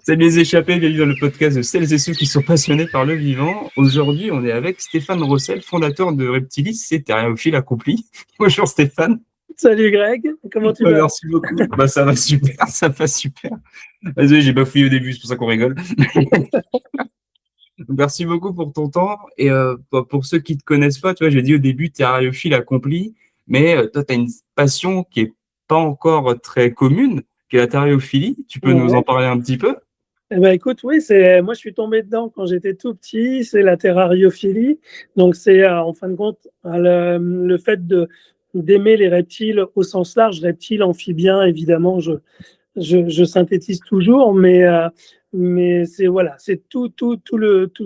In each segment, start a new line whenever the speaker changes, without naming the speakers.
Salut les échappés, bienvenue dans le podcast de celles et ceux qui sont passionnés par le vivant. Aujourd'hui, on est avec Stéphane Rossel, fondateur de Reptilis, c'est Thériophile accompli. Bonjour Stéphane.
Salut Greg, comment tu vas?
Merci beaucoup. Bah ça va super, ça va super. Désolé, j'ai bafouillé au début, c'est pour ça qu'on rigole. Merci beaucoup pour ton temps. Et pour ceux qui te connaissent pas, tu vois, j'ai dit au début Thériophile accompli, mais toi, tu as une passion qui est pas encore très commune, qui est la thériophilie. Tu peux nous en
Ouais.
parler un petit peu?
Eh ben écoute, oui, moi je suis tombé dedans quand j'étais tout petit, c'est la terrariophilie. Donc c'est en fin de compte le fait d'aimer les reptiles au sens large, reptiles, amphibiens, évidemment, je synthétise toujours, mais c'est voilà, c'est tous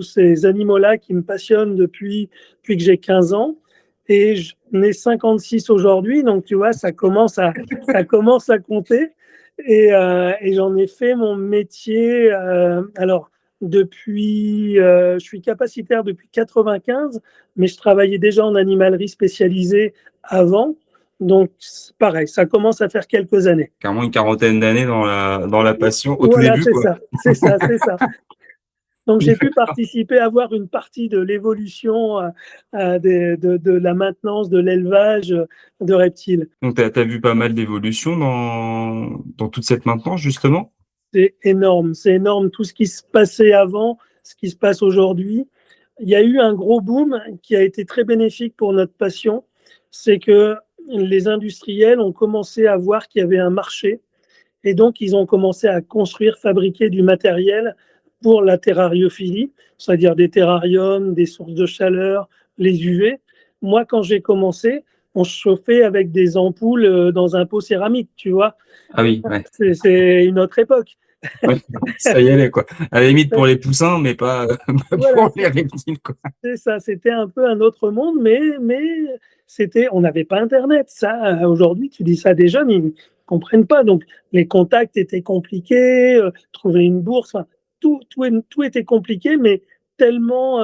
ces animaux-là qui me passionnent depuis que j'ai 15 ans. Et j'en ai 56 aujourd'hui, donc tu vois, ça commence à compter. Et j'en ai fait mon métier. Alors, je suis capacitaire depuis 95, mais je travaillais déjà en animalerie spécialisée avant. Donc, pareil, ça commence à faire quelques années.
Carrément une quarantaine d'années dans la passion, au tout
Voilà,
début,
c'est
quoi.
ça, c'est ça, c'est ça. Donc, j'ai pu participer à voir une partie de l'évolution de la maintenance, de l'élevage de reptiles.
Donc, tu as vu pas mal d'évolutions dans toute cette maintenance, justement?
C'est énorme tout ce qui se passait avant, ce qui se passe aujourd'hui. Il y a eu un gros boom qui a été très bénéfique pour notre passion. C'est que les industriels ont commencé à voir qu'il y avait un marché et donc ils ont commencé à construire, fabriquer du matériel pour la terrariophilie, c'est-à-dire des terrariums, des sources de chaleur, les UV. Moi, quand j'ai commencé, on chauffait avec des ampoules dans un pot céramique, tu vois.
Ah oui, ouais.
C'est une autre époque.
Ouais, ça y allait, quoi. À la limite pour les poussins, mais pas pas
Voilà,
pour les reptiles, quoi.
c'est ça, c'était un peu un autre monde, mais on n'avait pas Internet. Ça, aujourd'hui, tu dis ça à des jeunes, ils ne comprennent pas. Donc, les contacts étaient compliqués, trouver une bourse, enfin, tout était compliqué, mais tellement,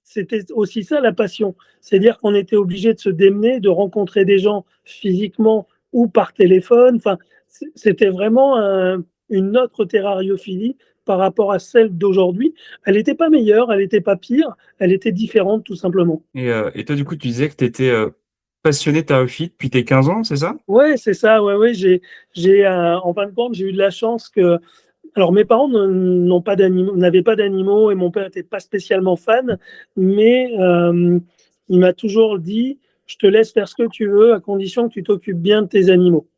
c'était aussi ça la passion. C'est-à-dire qu'on était obligé de se démener, de rencontrer des gens physiquement ou par téléphone. Enfin, c'était vraiment une autre terrariophilie par rapport à celle d'aujourd'hui. Elle n'était pas meilleure, elle n'était pas pire, elle était différente tout simplement.
Et toi, du coup, tu disais que tu étais passionné de thérophile depuis tes 15 ans, c'est ça?
Ouais, c'est ça, ouais, ouais, en fin de compte, j'ai eu de la chance que, alors mes parents n'avaient pas d'animaux et mon père n'était pas spécialement fan, mais il m'a toujours dit, je te laisse faire ce que tu veux à condition que tu t'occupes bien de tes animaux.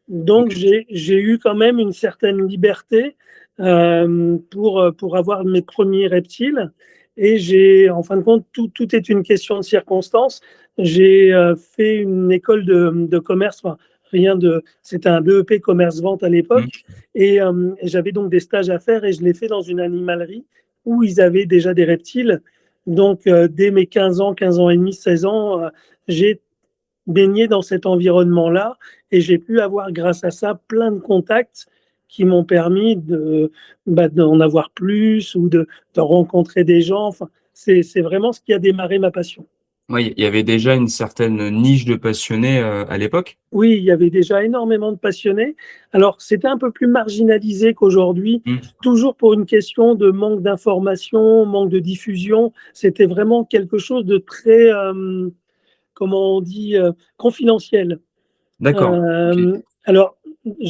Donc
Ok.
j'ai eu quand même une certaine liberté pour avoir mes premiers reptiles. Et en fin de compte, tout est une question de circonstances. J'ai fait une école de commerce, enfin, c'était un BEP commerce-vente à
Mm.
l'époque. Et j'avais donc des stages à faire et je l'ai fait dans une animalerie où ils avaient déjà des reptiles. Donc, dès mes 15 ans et demi, 16 ans, j'ai baigné dans cet environnement-là et j'ai pu avoir grâce à ça plein de contacts qui m'ont permis d'en avoir plus ou de rencontrer des gens. Enfin, c'est vraiment ce qui a démarré ma passion.
Ouais, il y avait déjà une certaine niche de passionnés à l'époque.
Oui, il y avait déjà énormément de passionnés. Alors, c'était un peu plus marginalisé qu'aujourd'hui,
Mm.
toujours pour une question de manque d'information, manque de diffusion. C'était vraiment quelque chose de très, comment on dit, confidentiel.
D'accord. Ok.
Alors,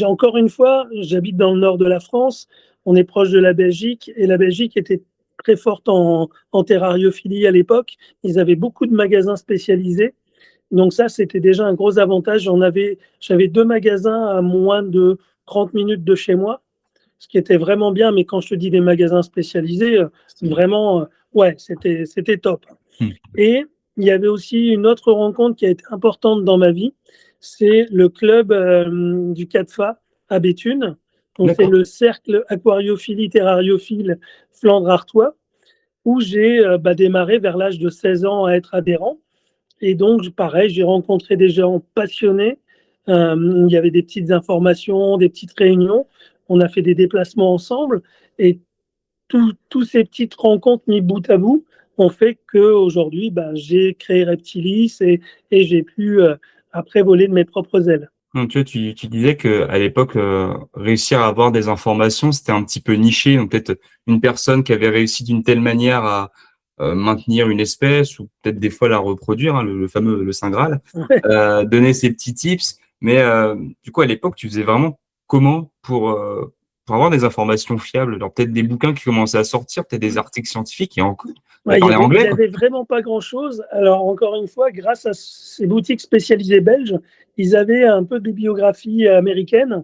encore une fois, j'habite dans le nord de la France, on est proche de la Belgique, et la Belgique était très forte en terrariophilie à l'époque. Ils avaient beaucoup de magasins spécialisés. Donc ça, c'était déjà un gros avantage. J'avais 2 magasins à moins de 30 minutes de chez moi, ce qui était vraiment bien. Mais quand je te dis des magasins spécialisés, vraiment, ouais, c'était top.
Mm.
Et il y avait aussi une autre rencontre qui a été importante dans ma vie, c'est le club du CATFA à Béthune. Donc c'est
D'accord.
le cercle aquariophilie terrariophile Flandre-Artois, où j'ai démarré vers l'âge de 16 ans à être adhérent. Et donc, pareil, j'ai rencontré des gens passionnés. Il y avait des petites informations, des petites réunions. On a fait des déplacements ensemble. Et tous ces petites rencontres mis bout à bout ont fait qu'aujourd'hui, j'ai créé Reptilis et j'ai pu après voler de mes propres ailes.
Donc, tu vois, tu disais que à l'époque, réussir à avoir des informations, c'était un petit peu niché. Donc, peut-être une personne qui avait réussi d'une telle manière à maintenir une espèce ou peut-être des fois la reproduire, hein, le fameux le Saint Graal, donner ses petits tips. Mais du coup, à l'époque, tu faisais vraiment comment pour avoir des informations fiables? Alors, peut-être des bouquins qui commençaient à sortir, peut-être des articles scientifiques et encore,
Ouais,
parler
il
anglais,
y
quoi.
avait vraiment pas grand-chose. Alors, encore une fois, grâce à ces boutiques spécialisées belges, ils avaient un peu de bibliographie américaine.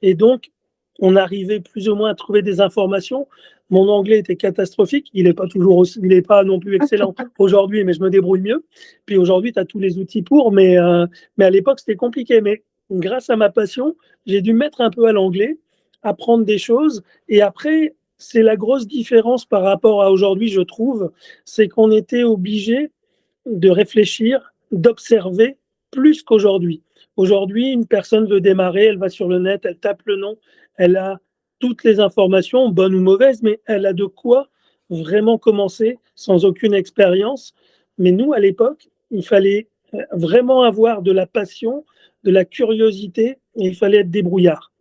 Et donc, on arrivait plus ou moins à trouver des informations. Mon anglais était catastrophique. Il n'est pas toujours aussi, il n'est pas non plus excellent aujourd'hui, mais je me débrouille mieux. Puis aujourd'hui, tu as tous les outils pour, mais à l'époque, c'était compliqué. Mais grâce à ma passion, j'ai dû me mettre un peu à l'anglais, apprendre des choses. Et après, c'est la grosse différence par rapport à aujourd'hui, je trouve, c'est qu'on était obligé de réfléchir, d'observer plus qu'aujourd'hui. Aujourd'hui, une personne veut démarrer, elle va sur le net, elle tape le nom, elle a toutes les informations, bonnes ou mauvaises, mais elle a de quoi vraiment commencer sans aucune expérience. Mais nous, à l'époque, il fallait vraiment avoir de la passion, de la curiosité, et il fallait être débrouillard.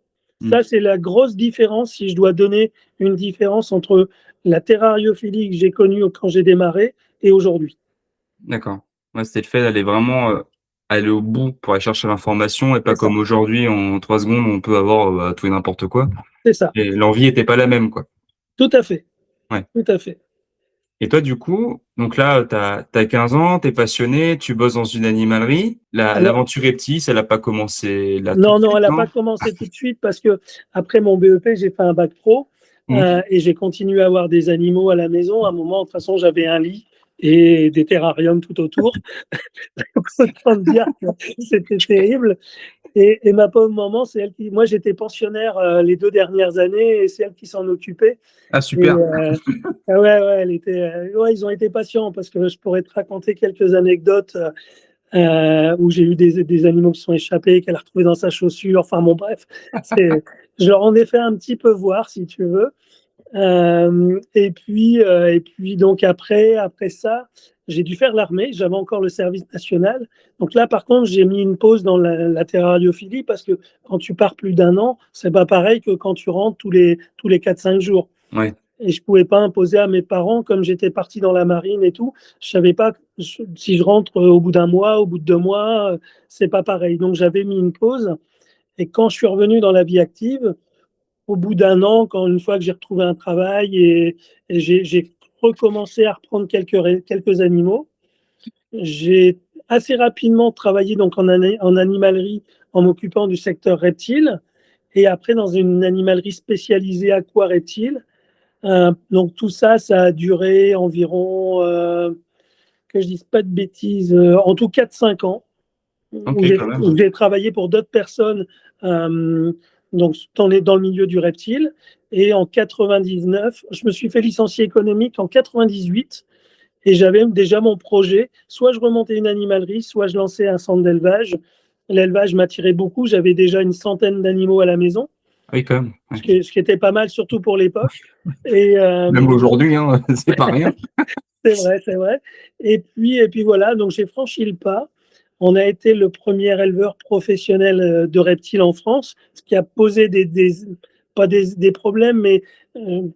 Hmm,
Ça, c'est la grosse différence, si je dois donner une différence entre la terrariophilie que j'ai connue quand j'ai démarré et aujourd'hui.
d'accord. Ouais, c'était le fait d'aller vraiment aller au bout pour aller chercher l'information et pas
C'est ça.
comme aujourd'hui, en 3 secondes, on peut avoir tout et n'importe quoi.
C'est ça,
Et l'envie était pas la même, quoi.
tout à fait,
Ouais.
tout à fait.
Et toi, du coup, donc là, t'as 15 ans, t'es passionné, tu bosses dans une animalerie.
Alors,
L'aventure reptile, elle a pas commencé là tout de
non, non,
suite,
elle n'a
non?
pas commencé tout de suite parce que après mon BEP, j'ai fait un bac pro
Mmh.
et j'ai continué à avoir des animaux à la maison. À un moment, de toute façon, j'avais un lit et des terrariums tout autour. Autant dire que c'était terrible. Et ma pauvre maman, c'est elle qui. Moi, j'étais pensionnaire les 2 dernières années et c'est elle qui s'en occupait.
Ah
Et
super.
ah ouais, ouais, ouais, ils ont été patients parce que je pourrais te raconter quelques anecdotes où j'ai eu des animaux qui sont échappés, qu'elle a retrouvés dans sa chaussure. Enfin bon, bref, je leur en ai fait un petit peu voir, si tu veux. Et puis donc après ça, j'ai dû faire l'armée. J'avais encore le service national. Donc là, par contre, j'ai mis une pause dans la terrariophilie parce que quand tu pars plus d'un an, c'est pas pareil que quand tu rentres tous les 4-5 jours.
Ouais.
Et je pouvais pas imposer à mes parents, comme j'étais parti dans la marine et tout, je savais pas si je rentre au bout d'un mois, au bout de 2 mois, c'est pas pareil. Donc j'avais mis une pause. Et quand je suis revenu dans la vie active, au bout d'un an, quand une fois que j'ai retrouvé un travail et j'ai recommencé à reprendre quelques animaux, j'ai assez rapidement travaillé donc en animalerie en m'occupant du secteur reptile et après dans une animalerie spécialisée aqua-reptile. Donc tout ça, ça a duré environ, que je dise pas de bêtises, en tout 4-5 ans,
OK,
où j'ai
quand même.
où j'ai travaillé pour d'autres personnes, donc dans le milieu du reptile. Et en 99, je me suis fait licencier économique en 98 et j'avais déjà mon projet. Soit je remontais une animalerie, soit je lançais un centre d'élevage. L'élevage m'attirait beaucoup. J'avais déjà une centaine d'animaux à la maison,
Ah oui, quand même, ouais.
ce qui était pas mal, surtout pour l'époque. Et,
Même aujourd'hui, hein, c'est pas rien.
C'est vrai, c'est vrai. Et puis voilà, donc j'ai franchi le pas. On a été le premier éleveur professionnel de reptiles en France, ce qui a posé pas des problèmes, mais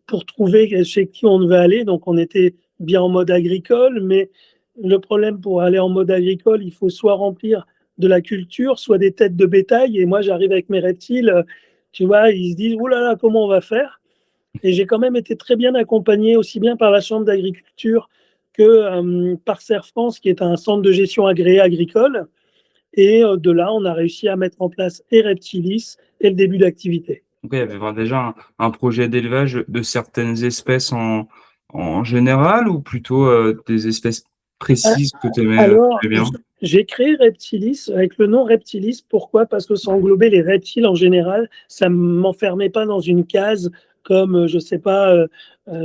pour trouver chez qui on devait aller. Donc on était bien en mode agricole, mais le problème pour aller en mode agricole, il faut soit remplir de la culture, soit des têtes de bétail. Et moi, j'arrive avec mes reptiles, tu vois, ils se disent, oh là là, comment on va faire? Et j'ai quand même été très bien accompagné, aussi bien par la Chambre d'agriculture que par Serre France, qui est un centre de gestion agréé agricole. Et de là, on a réussi à mettre en place et Reptilis et le début d'activité.
Donc, il y avait déjà un projet d'élevage de certaines espèces en général ou plutôt des espèces précises que tu aimais
Alors,
bien?
j'ai créé Reptilis avec le nom Reptilis. Pourquoi? Parce que ça englobait les reptiles en général. Ça ne m'enfermait pas dans une case comme, je ne sais pas,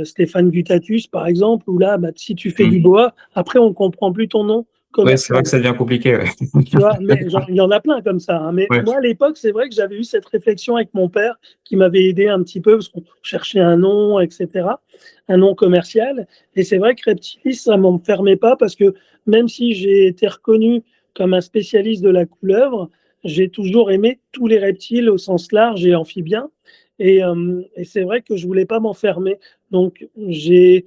Stéphane Gutatus, par exemple, où là, bah, si tu fais du
Mmh.
bois, après, on ne comprend plus ton nom
Ouais, c'est vrai
commercial.
que ça devient compliqué, ouais.
Tu vois, mais il y en a plein comme ça, hein. Mais
Ouais.
moi, à l'époque, c'est vrai que j'avais eu cette réflexion avec mon père qui m'avait aidé un petit peu parce qu'on cherchait un nom, etc., un nom commercial. Et c'est vrai que Reptilis, ça ne m'enfermait pas parce que même si j'ai été reconnu comme un spécialiste de la couleuvre, j'ai toujours aimé tous les reptiles au sens large et amphibiens. Et c'est vrai que je voulais pas m'enfermer. Donc, les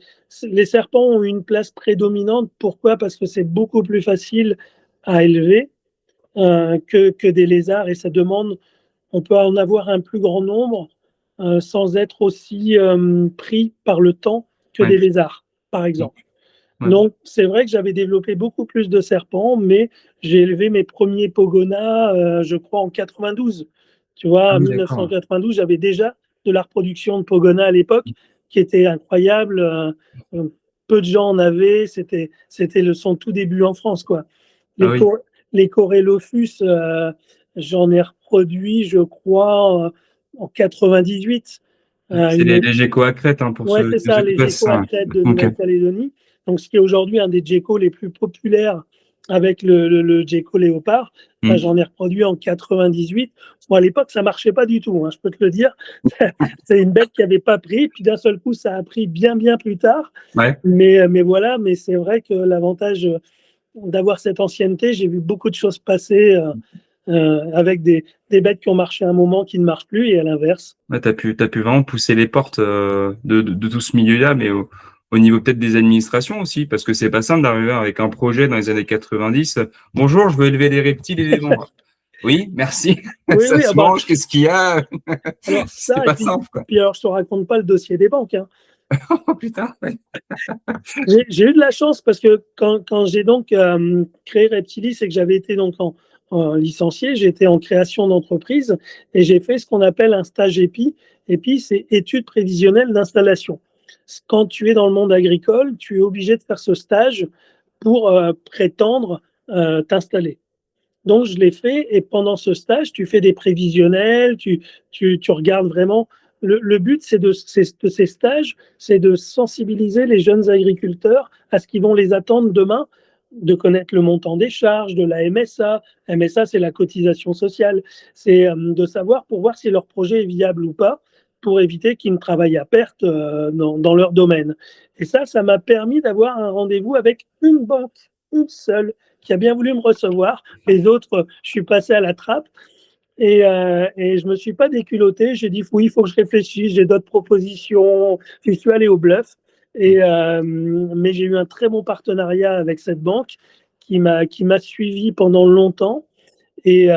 serpents ont une place prédominante. Pourquoi? Parce que c'est beaucoup plus facile à élever que des lézards et ça demande, on peut en avoir un plus grand nombre sans être aussi pris par le temps que
Ouais.
des lézards, par exemple.
Ouais.
Donc, c'est vrai que j'avais développé beaucoup plus de serpents, mais j'ai élevé mes premiers pogonas, je crois, en 92. Tu vois,
Ah
en
oui, d'accord.
1992, j'avais déjà de la reproduction de pogonas à l'époque qui était incroyable. Peu de gens en avaient. C'était son tout début en France, quoi.
Ah
Les,
oui.
cor les Corelophus, j'en ai reproduit, je crois, en 98.
C'est
Une
les geckos à crête, hein, pour
Ouais,
ceux
c'est ça, les
ouais, c'est
geckos à
ça.
crête de
Ok.
Nouvelle-Calédonie. Donc, ce qui est aujourd'hui un des geckos les plus populaires avec le gecko léopard. Ça,
Mm.
j'en ai reproduit en 98. Bon, à l'époque, ça marchait pas du tout, hein, je peux te le dire. C'est une bête qui avait pas pris, puis d'un seul coup, ça a pris bien, bien plus tard.
Ouais.
Mais voilà, mais c'est vrai que l'avantage d'avoir cette ancienneté, j'ai vu beaucoup de choses passer avec des bêtes qui ont marché un moment, qui ne marchent plus, et à l'inverse.
Ouais, t'as pu vraiment pousser les portes de tout ce milieu-là, mais au niveau peut-être des administrations aussi, parce que c'est pas simple d'arriver avec un projet dans les années 90. Bonjour, je veux élever des reptiles et les vendre. Oui, merci.
Oui,
Ça
oui, ah
se
bah,
mange, qu'est-ce qu'il y a?
alors
C'est
ça, et
pas
puis,
simple, quoi.
puis alors je te raconte pas le dossier des banques, hein.
Oh putain, ouais.
J'ai eu de la chance parce que quand j'ai donc créé Reptilis et que j'avais été donc en licencié, j'étais en création d'entreprise et j'ai fait ce qu'on appelle un stage EPI. EPI, c'est études prévisionnelles d'installation. Quand tu es dans le monde agricole, tu es obligé de faire ce stage pour prétendre t'installer. Donc, je l'ai fait et pendant ce stage, tu fais des prévisionnels, tu regardes vraiment. Le but de ces stages, c'est de sensibiliser les jeunes agriculteurs à ce qu'ils vont les attendre demain, de connaître le montant des charges, de la MSA. MSA, c'est la cotisation sociale. C'est de savoir pour voir si leur projet est viable ou pas, pour éviter qu'ils ne travaillent à perte dans leur domaine. Et ça m'a permis d'avoir un rendez-vous avec une banque, une seule, qui a bien voulu me recevoir. Les autres, je suis passé à la trappe et je me suis pas déculotté. J'ai dit oui, il faut que je réfléchisse, j'ai d'autres propositions. Je suis allé au bluff. Mais j'ai eu un très bon partenariat avec cette banque qui m'a suivi pendant longtemps et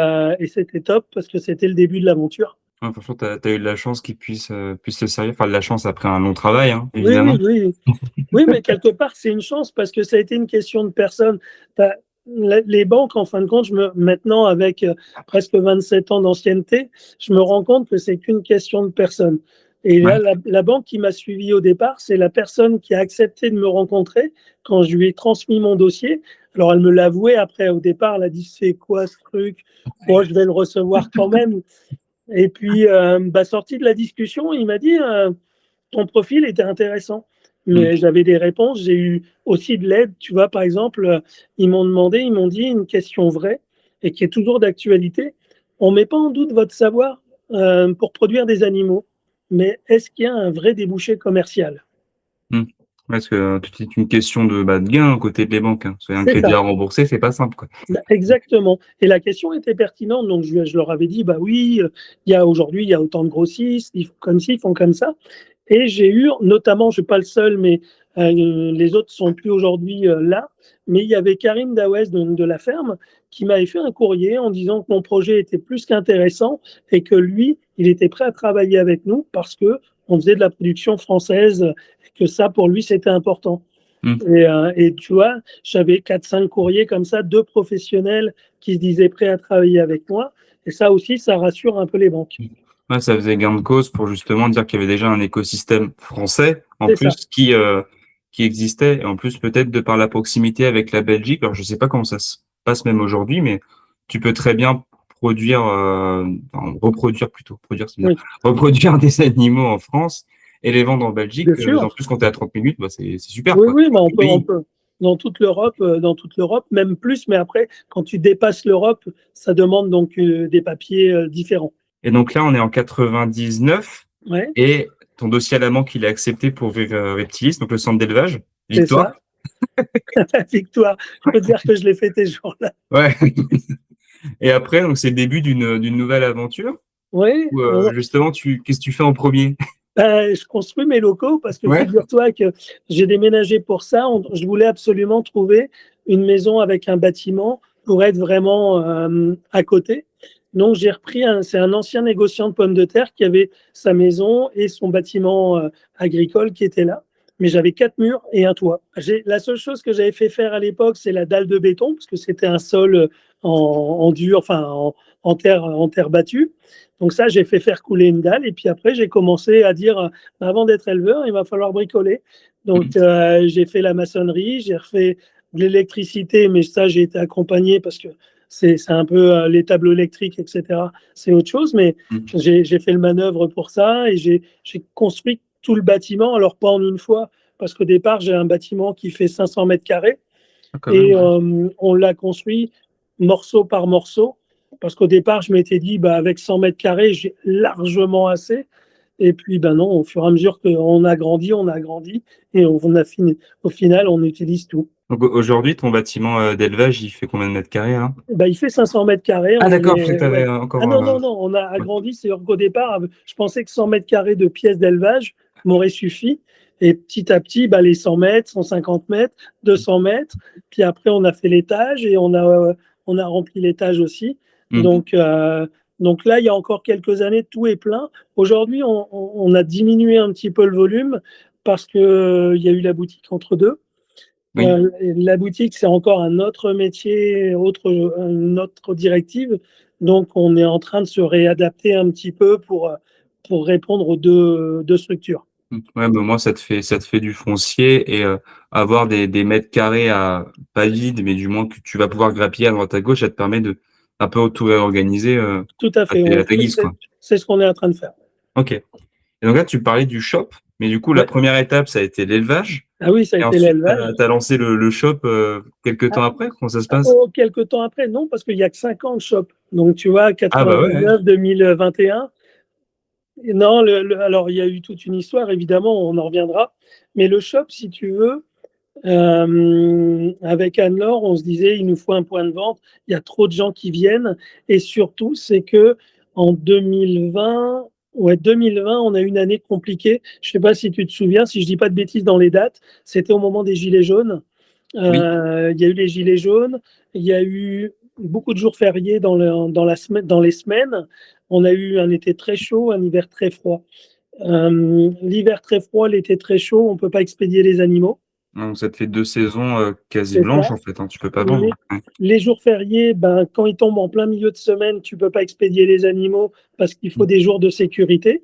c'était top parce que c'était le début de l'aventure.
Ouais, franchement, t'as eu de la chance qu'ils puissent te servir. Enfin, de la chance après un long travail, hein,
Oui, oui,
évidemment.
oui. Oui, mais quelque part, c'est une chance parce que ça a été une question de personne. Les banques, en fin de compte, maintenant, avec presque 27 ans d'ancienneté, je me rends compte que c'est qu'une question de personne. Et là,
Ouais.
la banque qui m'a suivi au départ, c'est la personne qui a accepté de me rencontrer quand je lui ai transmis mon dossier. Alors, elle me l'a avoué après. Au départ, elle a dit, c'est quoi ce truc? Bon, je vais le recevoir quand même. Et puis, sorti de la discussion, il m'a dit, ton profil était intéressant.
Mm.
Mais j'avais des réponses, j'ai eu aussi de l'aide. Tu vois, par exemple, ils m'ont dit une question vraie et qui est toujours d'actualité. On ne met pas en doute votre savoir pour produire des animaux, mais est-ce qu'il y a un vrai débouché commercial?
Mm. Parce que c'est une question de gain côté des banques, hein. C'est un
C'est
crédit
ça.
à rembourser, c'est pas simple, quoi.
Bah, exactement. Et la question était pertinente, donc je leur avais dit, bah oui, il y a aujourd'hui, il y a autant de grossistes, ils font comme ci, ils font comme ça. Et j'ai eu, notamment, je ne suis pas le seul, mais les autres sont plus aujourd'hui là, mais il y avait Karim Dawes de la ferme qui m'avait fait un courrier en disant que mon projet était plus qu'intéressant et que lui, il était prêt à travailler avec nous parce que on faisait de la production française et que ça, pour lui, c'était important.
Mm.
Et tu vois, j'avais 4-5 courriers comme ça, deux professionnels qui se disaient prêts à travailler avec moi. Et ça aussi, ça rassure un peu les banques.
Ouais, ça faisait gain de cause pour justement dire qu'il y avait déjà un écosystème français en
C'est ça.
plus qui existait et en plus peut-être de par la proximité avec la Belgique. Alors je sais pas comment ça se passe même aujourd'hui, mais tu peux très bien produire, enfin, reproduire plutôt, produire, c'est bien,
Oui,
reproduire des animaux en France et les vendre en Belgique.
bien sûr.
En plus quand tu es à 30 minutes, bah, c'est super
Oui,
quoi.
oui, bah on
Oui.
peut. Dans toute l'Europe, même plus. Mais après, quand tu dépasses l'Europe, ça demande donc des papiers différents.
Et donc là on est en 99
Ouais,
et ton dossier à la banque il est accepté pour Reptilis, donc le centre d'élevage.
c'est
Victoire.
ça. Victoire. Je peux te dire que je l'ai fêté ce jour-là.
Ouais. Et après, donc c'est le début d'une nouvelle aventure
Oui,
où justement, qu'est-ce que tu fais en premier?
je construis mes locaux parce que
Ouais.
figure-toi que j'ai déménagé pour ça. Je voulais absolument trouver une maison avec un bâtiment pour être vraiment à côté. Donc j'ai repris c'est un ancien négociant de pommes de terre qui avait sa maison et son bâtiment agricole qui était là. Mais j'avais 4 murs et un toit. La seule chose que j'avais fait faire à l'époque, c'est la dalle de béton parce que c'était un sol en dur, enfin en terre battue. Donc ça, j'ai fait faire couler une dalle et puis après, j'ai commencé à dire, avant d'être éleveur, il va falloir bricoler. Donc j'ai fait la maçonnerie, j'ai refait de l'électricité, mais ça, j'ai été accompagné parce que c'est un peu les tableaux électriques, etc. C'est autre chose, mais
Mhm.
j'ai fait le manœuvre pour ça et j'ai construit tout le bâtiment, alors pas en une fois, parce qu'au départ, j'ai un bâtiment qui fait 500 mètres carrés
Ah, quand même,
et
ouais.
on l'a construit morceau par morceau, parce qu'au départ, je m'étais dit, bah, avec 100 mètres carrés, j'ai largement assez. Et puis, ben non, au fur et à mesure qu'on a grandi, et on a fini. Au final, on utilise tout.
Donc aujourd'hui, ton bâtiment d'élevage, il fait combien de mètres carrés là?
Bah, il fait 500 mètres carrés.
Ah d'accord, je croyais que tu
Ouais.
avais
Ah
encore.
non, non, non, on a
Ouais.
agrandi. C'est qu'au départ, je pensais que 100 mètres carrés de pièces d'élevage m'aurait suffi. Et petit à petit, bah, les 100 mètres, 150 mètres, 200 mètres. Puis après, on a fait l'étage et on a rempli l'étage aussi.
Mm.
Donc, donc là, il y a encore quelques années, tout est plein. Aujourd'hui, on a diminué un petit peu le volume parce qu'il y a eu la boutique entre deux.
Oui.
La boutique, c'est encore un autre métier, une autre directive. Donc, on est en train de se réadapter un petit peu pour répondre aux deux structures.
Ouais, bah moi, ça te fait du foncier et avoir des mètres carrés pas vides, mais du moins que tu vas pouvoir grappiller à droite à gauche, ça te permet de un peu tout réorganiser
Tout à fait.
à ta guise, quoi.
C'est ce qu'on est en train de faire.
Ok. Et donc là, tu parlais du shop, mais du coup, la
Ouais.
première étape, ça a été l'élevage.
Ah oui, ça a
Et
été
ensuite, tu
l'élevage.
as lancé le shop quelques temps après. Comment ça se passe?
Oh, quelques temps après, non, parce qu'il n'y a que 5 ans de shop. Donc, tu vois,
Ah bah ouais, ouais.
99, 2021. Non, alors il y a eu toute une histoire, évidemment, on en reviendra. Mais le shop, si tu veux, avec Anne-Laure, on se disait, il nous faut un point de vente, il y a trop de gens qui viennent. Et surtout, c'est que en 2020, ouais, 2020, on a eu une année compliquée. Je ne sais pas si tu te souviens, si je dis pas de bêtises dans les dates, c'était au moment des Gilets jaunes.
Oui.
Il y a eu les Gilets jaunes, il y a eu beaucoup de jours fériés dans les semaines. On a eu un été très chaud, un hiver très froid. L'hiver très froid, l'été très chaud, on ne peut pas expédier les animaux.
Donc ça te fait 2 saisons quasi
C'est ça.
blanches en fait, hein. Tu peux pas
Les,
vendre. Ouais.
les jours fériés, ben, quand ils tombent en plein milieu de semaine, tu ne peux pas expédier les animaux parce qu'il faut
Mm.
des jours de sécurité.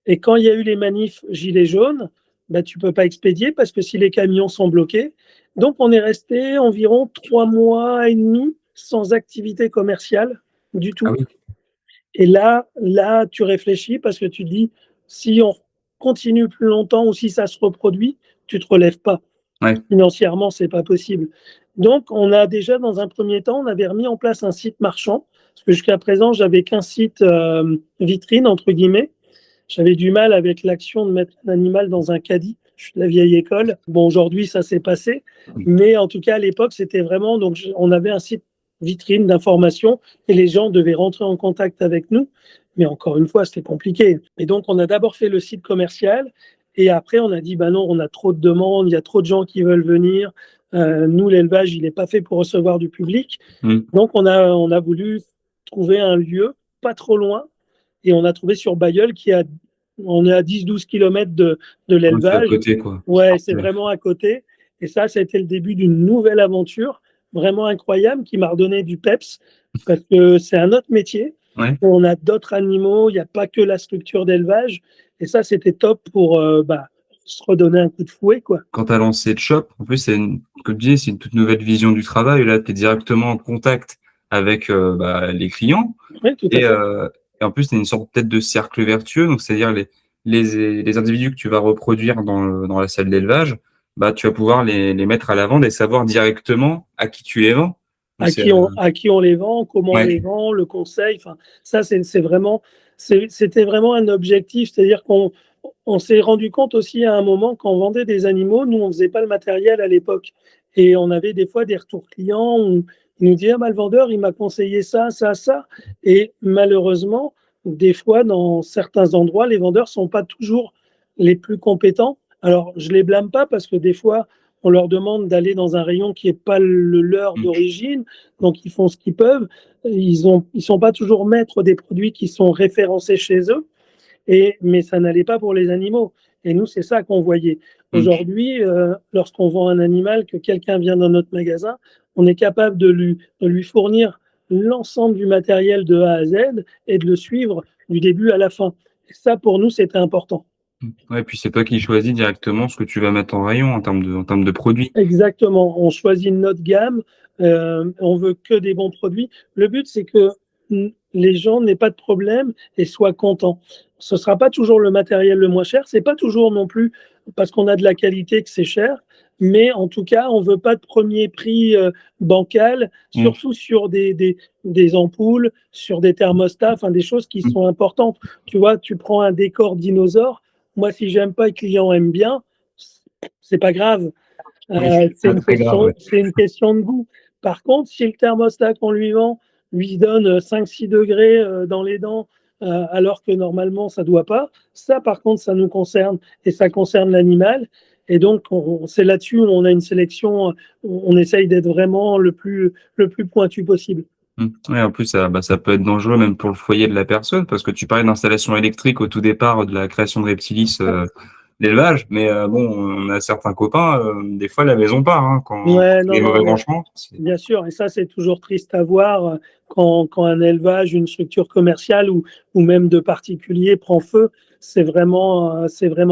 Et quand il y a eu les manifs gilets jaunes, ben, tu ne peux pas expédier parce que si les camions sont bloqués. Donc, on est resté environ 3 mois et demi sans activité commerciale du
Ah
tout.
oui.
Et là, tu réfléchis parce que tu te dis, si on continue plus longtemps ou si ça se reproduit, tu ne te relèves pas.
Ouais.
Financièrement, c'est pas possible. Donc, on a déjà, dans un premier temps, on avait remis en place un site marchand, parce que jusqu'à présent, j'avais qu'un site vitrine, entre guillemets. J'avais du mal avec l'action de mettre un animal dans un caddie. Je suis de la vieille école. Bon, aujourd'hui, ça s'est passé. Mais en tout cas, à l'époque, c'était vraiment, donc, on avait un site vitrine d'information et les gens devaient rentrer en contact avec nous. Mais encore une fois, c'était compliqué. Et donc, on a d'abord fait le site commercial et après, on a dit, bah non, on a trop de demandes, il y a trop de gens qui veulent venir. Nous, l'élevage, il n'est pas fait pour recevoir du public.
Mm.
Donc, on a voulu trouver un lieu pas trop loin et on a trouvé sur Bayeul on est à 10-12 km de
Ouais, c'est à
l'élevage.
côté, quoi.
Ouais, c'est
Ouais.
vraiment à côté. Et ça a été le début d'une nouvelle aventure vraiment incroyable qui m'a redonné du peps parce que c'est un autre métier.
Ouais.
On a d'autres animaux, il n'y a pas que la structure d'élevage. Et ça, c'était top pour se redonner un coup de fouet, quoi.
Quand tu as lancé le shop, en plus, comme tu dis, c'est une toute nouvelle vision du travail. Là, tu es directement en contact avec les clients.
Oui, tout à
Et,
fait.
euh, et en plus, c'est une sorte peut-être de cercle vertueux. Donc, c'est-à-dire les individus que tu vas reproduire dans la salle d'élevage, bah, tu vas pouvoir les mettre à la vente et savoir directement à qui tu les vends. Donc,
À qui on les vend, comment on les
ouais.
vend, le conseil. Enfin, ça, c'était vraiment un objectif. C'est-à-dire qu'on s'est rendu compte aussi à un moment quand on vendait des animaux, nous, on faisait pas le matériel à l'époque. Et on avait des fois des retours clients où Il nous dit: «Ah bah, le vendeur, il m'a conseillé ça, ça, ça» et malheureusement, des fois, dans certains endroits, les vendeurs sont pas toujours les plus compétents. Alors, je les blâme pas parce que des fois, on leur demande d'aller dans un rayon qui est pas le leur
Mmh.
d'origine, donc ils font ce qu'ils peuvent. Ils sont pas toujours maîtres des produits qui sont référencés chez eux mais ça n'allait pas pour les animaux et nous, c'est ça qu'on voyait.
Mmh.
Aujourd'hui, lorsqu'on vend un animal, que quelqu'un vient dans notre magasin, on est capable de lui fournir l'ensemble du matériel de A à Z et de le suivre du début à la fin et ça, pour nous, c'était important.
Mmh. Ouais, puis c'est toi qui choisis directement ce que tu vas mettre en rayon en termes de produits.
Exactement, on choisit notre gamme, on veut que des bons produits. Le but, c'est que, les gens n'aient pas de problème et soient contents. Ce sera pas toujours le matériel le moins cher, c'est pas toujours non plus parce qu'on a de la qualité que c'est cher, mais en tout cas, on veut pas de premier prix, bancal,
Mmh.
surtout sur des ampoules, sur des thermostats, enfin des choses qui
Mmh.
sont importantes. Tu vois, tu prends un décor dinosaure, moi si j'aime pas et que le client aime bien, c'est pas grave.
Oui, c'est pas très grave, ouais.
C'est une question de goût. Par contre, si le thermostat qu'on lui vend lui donne 5-6 degrés dans les dents, alors que normalement ça doit pas, ça par contre ça nous concerne et ça concerne l'animal et donc c'est là-dessus où on a une sélection, on essaye d'être vraiment le plus pointu possible.
Mmh. Ouais, en plus, ça peut être dangereux même pour le foyer de la personne parce que tu parlais d'installation électrique au tout départ de la création de Reptilis, l'élevage, mais bon, on a certains copains, des fois, la maison part, hein, quand
Ouais,
il y
non,
a des
non,
mauvais
mais
branchements, c'est
bien sûr, et ça, c'est toujours triste à voir quand un élevage, une structure commerciale ou même de particulier prend feu. C'est vraiment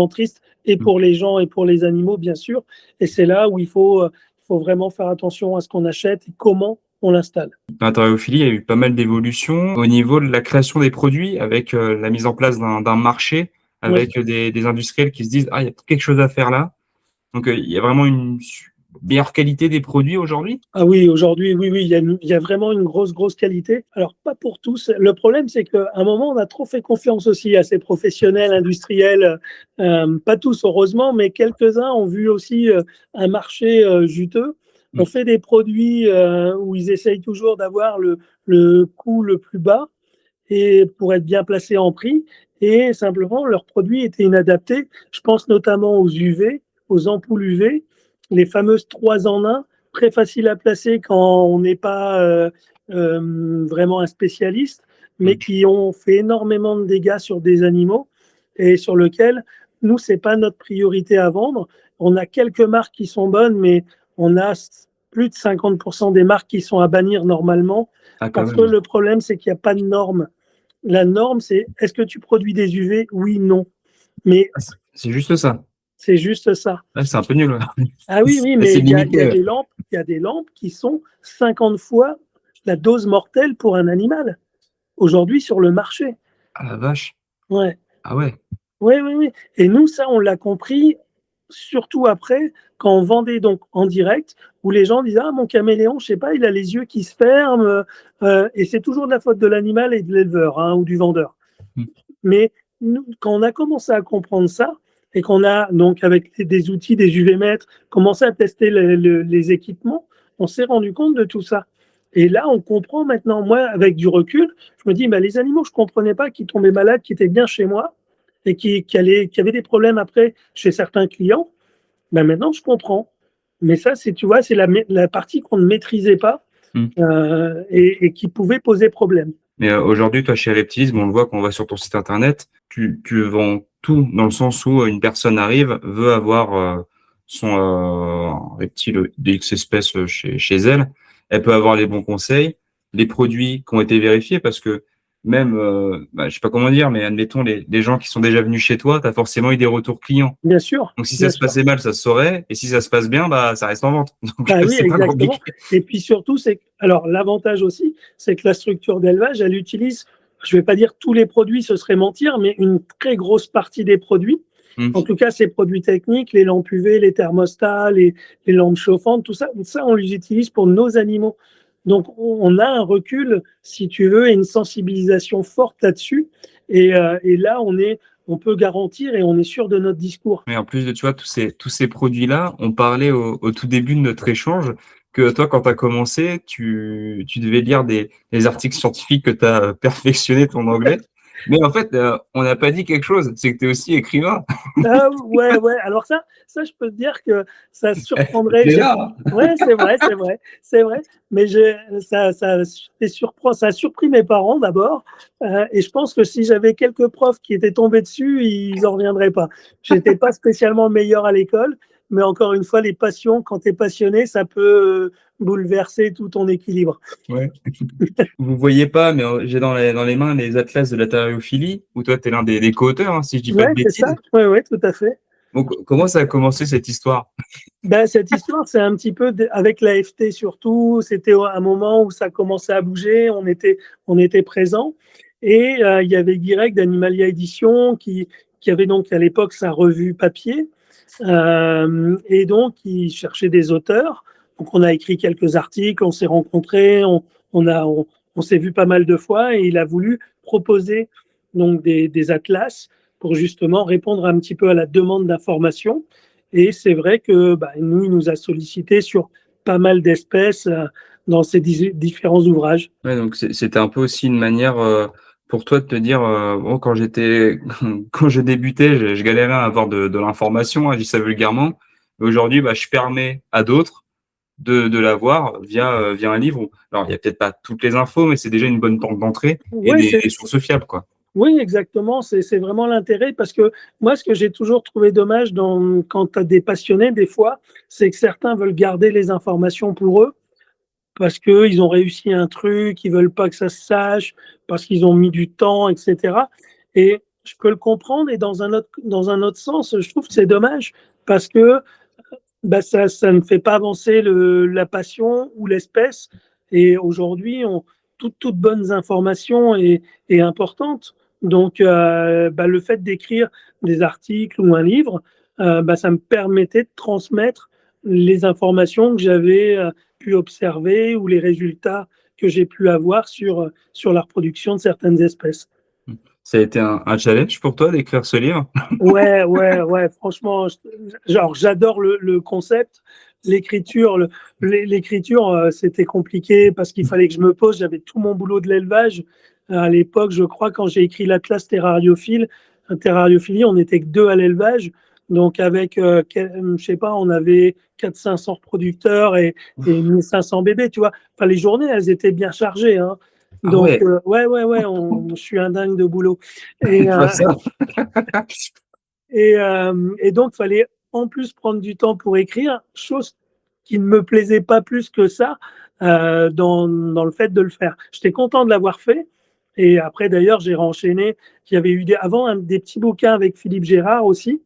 triste, et
mmh.
pour les gens et pour les animaux, bien sûr. Et c'est là où il faut vraiment faire attention à ce qu'on achète et comment on l'installe.
Dans la tariophilie, il y a eu pas mal d'évolutions au niveau de la création des produits avec, la mise en place d'un marché,
Oui.
avec, des industriels qui se disent: «Ah, il y a quelque chose à faire là». Donc, il y a vraiment une meilleure qualité des produits aujourd'hui?
Ah oui, aujourd'hui, oui, oui, il y a vraiment une grosse qualité. Alors, pas pour tous. Le problème, c'est qu'à un moment, on a trop fait confiance aussi à ces professionnels industriels. Pas tous, heureusement, mais quelques-uns ont vu aussi un marché juteux. On
Mmh.
fait des produits où ils essayent toujours d'avoir le coût le plus bas et pour être bien placés en prix. Et simplement, leurs produits étaient inadaptés. Je pense notamment aux UV, aux ampoules UV, les fameuses 3 en 1, très faciles à placer quand on n'est pas vraiment un spécialiste, mais
Mmh.
qui ont fait énormément de dégâts sur des animaux et sur lequel nous, c'est pas notre priorité à vendre. On a quelques marques qui sont bonnes, mais on a plus de 50% des marques qui sont à bannir normalement
Ah, quand
parce que
même.
le problème, c'est qu'il n'y a pas de normes. La norme, c'est est-ce que tu produis des UV? Oui, non. Mais
Ah, c'est juste ça.
c'est juste ça.
Ouais, c'est un peu nul, ouais.
Ah oui, oui,
C'est
mais il y
limité,
a
ouais.
il y a des lampes qui sont 50 fois la dose mortelle pour un animal, aujourd'hui sur le marché.
Ah la vache!
Ouais.
Ah ouais.
Oui, oui, oui et nous, ça, on l'a compris surtout après, quand on vendait donc en direct, où les gens disaient: «Ah mon caméléon, je sais pas, il a les yeux qui se ferment», et c'est toujours de la faute de l'animal et de l'éleveur, hein, ou du vendeur.
Mmh.
Mais nous, quand on a commencé à comprendre ça et qu'on a donc avec des outils, des UV-mètres, commencé à tester les équipements, on s'est rendu compte de tout ça. Et là, on comprend maintenant. Moi, avec du recul, je me dis: «Bah, les animaux, je comprenais pas qui tombaient malades, qui étaient bien chez moi et qui avaient des problèmes après chez certains clients, bah, maintenant je comprends». Mais ça, c'est tu vois, c'est la partie qu'on ne maîtrisait pas,
Mmh.
et qui pouvait poser problème.
Mais, aujourd'hui, toi, chez Reptilis, bon, on le voit quand on va sur ton site internet, tu vends tout dans le sens où, une personne arrive, veut avoir, son, reptile de X espèce, chez elle. Elle peut avoir les bons conseils, les produits qui ont été vérifiés parce que même, je sais pas comment dire, mais admettons les gens qui sont déjà venus chez toi, tu as forcément eu des retours clients.
Bien sûr,
Donc si ça
bien
se
sûr.
passait mal, ça se saurait et si ça se passe bien, ça reste en vente. Donc
Bah, oui,
c'est pas compliqué.
exactement et puis surtout, c'est que alors l'avantage aussi, c'est que la structure d'élevage, elle utilise, je vais pas dire tous les produits, ce serait mentir, mais une très grosse partie des produits. En
Mmh.
tout cas, ces produits techniques, les lampes UV, les thermostats, les lampes chauffantes, tout ça, on les utilise pour nos animaux. Donc on a un recul, si tu veux, et une sensibilisation forte là-dessus et là, on peut garantir et on est sûr de notre discours.
Et en plus de, tu vois, tous ces produits-là, on parlait au tout début de notre échange que toi, quand tu as commencé, tu devais lire des articles scientifiques que tu as perfectionné ton anglais. Mais en fait, on n'a pas dit quelque chose, c'est que tu es aussi écrivain.
Ah ouais, ouais. Alors ça, je peux te dire que ça surprendrait.
C'est là, hein.
Ouais, c'est vrai, c'est vrai, c'est vrai. Mais ça a surpris mes parents d'abord. Et je pense que si j'avais quelques profs qui étaient tombés dessus, ils en reviendraient pas. J'étais pas spécialement meilleur à l'école, mais encore une fois, les passions, quand tu es passionné, ça peut bouleverser tout ton équilibre.
Ouais. Vous voyez pas, mais j'ai dans les mains les atlas de la thériophilie, où toi, tu es l'un des co-auteurs, hein, si je dis pas de
Ouais, c'est ça.
bêtises.
Ouais, ouais, tout à fait.
Donc, comment ça a commencé cette histoire?
Ben, cette histoire, c'est un petit peu avec l'AFT surtout. C'était un moment où ça commençait à bouger, on était présent. Et il y avait Guirec d'Animalia Édition qui avait donc à l'époque sa revue papier. Et donc, il cherchait des auteurs. Donc, on a écrit quelques articles, on s'est rencontrés, on s'est vu pas mal de fois et il a voulu proposer donc des atlas pour justement répondre un petit peu à la demande d'information. Et c'est vrai que bah, nous, il nous a sollicité sur pas mal d'espèces dans ces différents ouvrages.
Ouais, donc c'était un peu aussi une manière pour toi de te dire bon, quand quand je débutais, je galérais à avoir de l'information, hein, je dis ça vulgairement. Mais aujourd'hui, bah, je permets à d'autres de l'avoir via un livre. Alors, il y a peut-être pas toutes les infos, mais c'est déjà une bonne porte d'entrée et
Ouais,
des sources fiables, quoi.
oui, exactement. C'est vraiment l'intérêt parce que moi, ce que j'ai toujours trouvé dommage quand tu as des passionnés, des fois, c'est que certains veulent garder les informations pour eux parce qu'ils ont réussi un truc, ils veulent pas que ça se sache, parce qu'ils ont mis du temps, etc. Et je peux le comprendre. Et dans un autre sens, je trouve que c'est dommage parce que bah, ça ne fait pas avancer la passion ou l'espèce. Et aujourd'hui, toute bonne information est importante. Donc, bah, le fait d'écrire des articles ou un livre, bah, ça me permettait de transmettre les informations que j'avais pu observer ou les résultats que j'ai pu avoir sur la reproduction de certaines espèces.
Ça a été un challenge pour toi d'écrire ce livre?
Ouais, ouais, ouais, franchement, genre, j'adore le concept. L'écriture, l'écriture, c'était compliqué parce qu'il fallait que je me pose. J'avais tout mon boulot de l'élevage. À l'époque, je crois, quand j'ai écrit l'Atlas terrariophilie, on n'était que deux à l'élevage. Donc, avec, je sais pas, on avait 400-500 reproducteurs et 1500 bébés, tu vois. Enfin, les journées, elles étaient bien chargées, hein.
Ah
Donc,
ouais,
ouais, ouais, ouais, je suis un dingue de boulot. Et,
je vois ça.
et donc, il fallait en plus prendre du temps pour écrire, chose qui ne me plaisait pas plus que ça dans le fait de le faire. J'étais content de l'avoir fait. Et après, d'ailleurs, j'ai renchaîné. Il y avait eu avant des petits bouquins avec Philippe Gérard aussi,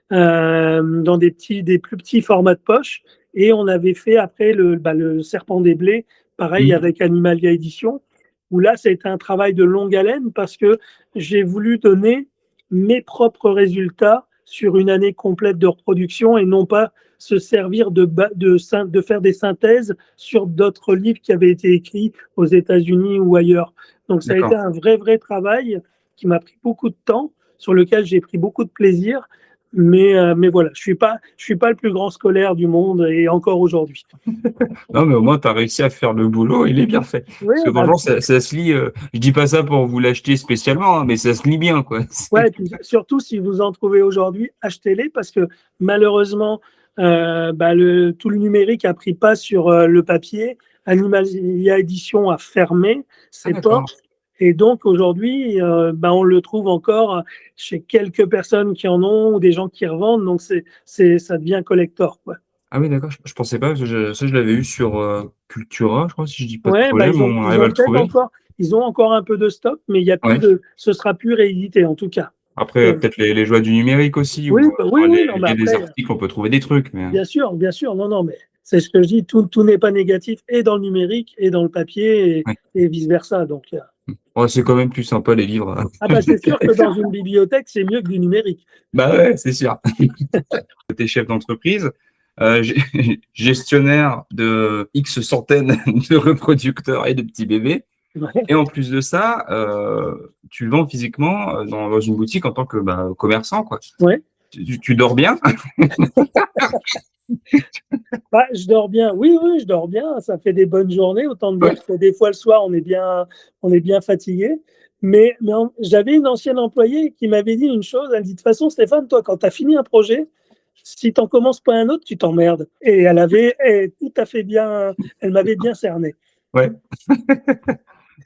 dans des plus petits formats de poche. Et on avait fait après le Serpent des Blés, pareil
Mmh.
avec Animalia Édition, où là, ça a été un travail de longue haleine parce que j'ai voulu donner mes propres résultats sur une année complète de reproduction et non pas se servir de faire des synthèses sur d'autres livres qui avaient été écrits aux États-Unis ou ailleurs. Donc ça a été
D'accord.
un vrai travail qui m'a pris beaucoup de temps, sur lequel j'ai pris beaucoup de plaisir. Mais voilà, je suis pas le plus grand scolaire du monde et encore aujourd'hui.
Non, mais au moins, tu as réussi à faire le boulot, il est bien fait.
Oui,
Parce que
bah,
franchement, ça se lit, je dis pas ça pour vous l'acheter spécialement, hein, mais ça se lit bien, quoi.
ouais, et puis surtout si vous en trouvez aujourd'hui, achetez-les parce que malheureusement, bah, tout le numérique a pris pas sur le papier. Animalia Édition a fermé
Ah,
ses
d'accord.
portes et donc aujourd'hui, bah, on le trouve encore chez quelques personnes qui en ont ou des gens qui revendent. Donc ça devient collector, quoi.
Ah oui, d'accord, je pensais pas, parce que je l'avais eu sur Cultura, je crois, si je dis pas de
Ouais, bah,
problème, on
ils
arrive à
ont
le
peut-être
trouver.
encore, ils ont encore un peu de stock, mais il y a plus
Ouais.
ce sera plus réédité en tout cas.
Après,
Euh,
peut-être les joies du numérique aussi,
oui,
où
bah, oui, oui, non, mais
lier des
après,
articles, on peut trouver des trucs, mais
bien sûr, non, non, mais c'est ce que je dis, tout n'est pas négatif et dans le numérique et dans le papier
ouais.
et vice versa. Donc,
Ouais, c'est quand même plus sympa les livres.
ah bah c'est sûr que dans une bibliothèque, c'est mieux que du numérique.
Bah ouais, c'est sûr. Tu es chef d'entreprise, gestionnaire de X centaines de reproducteurs et de petits bébés.
Ouais,
Et en plus de ça, tu vends physiquement dans une boutique en tant que bah, commerçant, quoi.
ouais.
Tu dors bien?
Bah, je dors bien. Oui, oui, je dors bien. Ça fait des bonnes journées. Autant te
Ouais.
dire que des fois, le soir, on est bien fatigué. J'avais une ancienne employée qui m'avait dit une chose. Elle dit, de toute façon, Stéphane, toi, quand tu as fini un projet, si tu n'en commences pas un autre, tu t'emmerdes. Et tout à fait bien, elle m'avait bien cerné.
Ouais.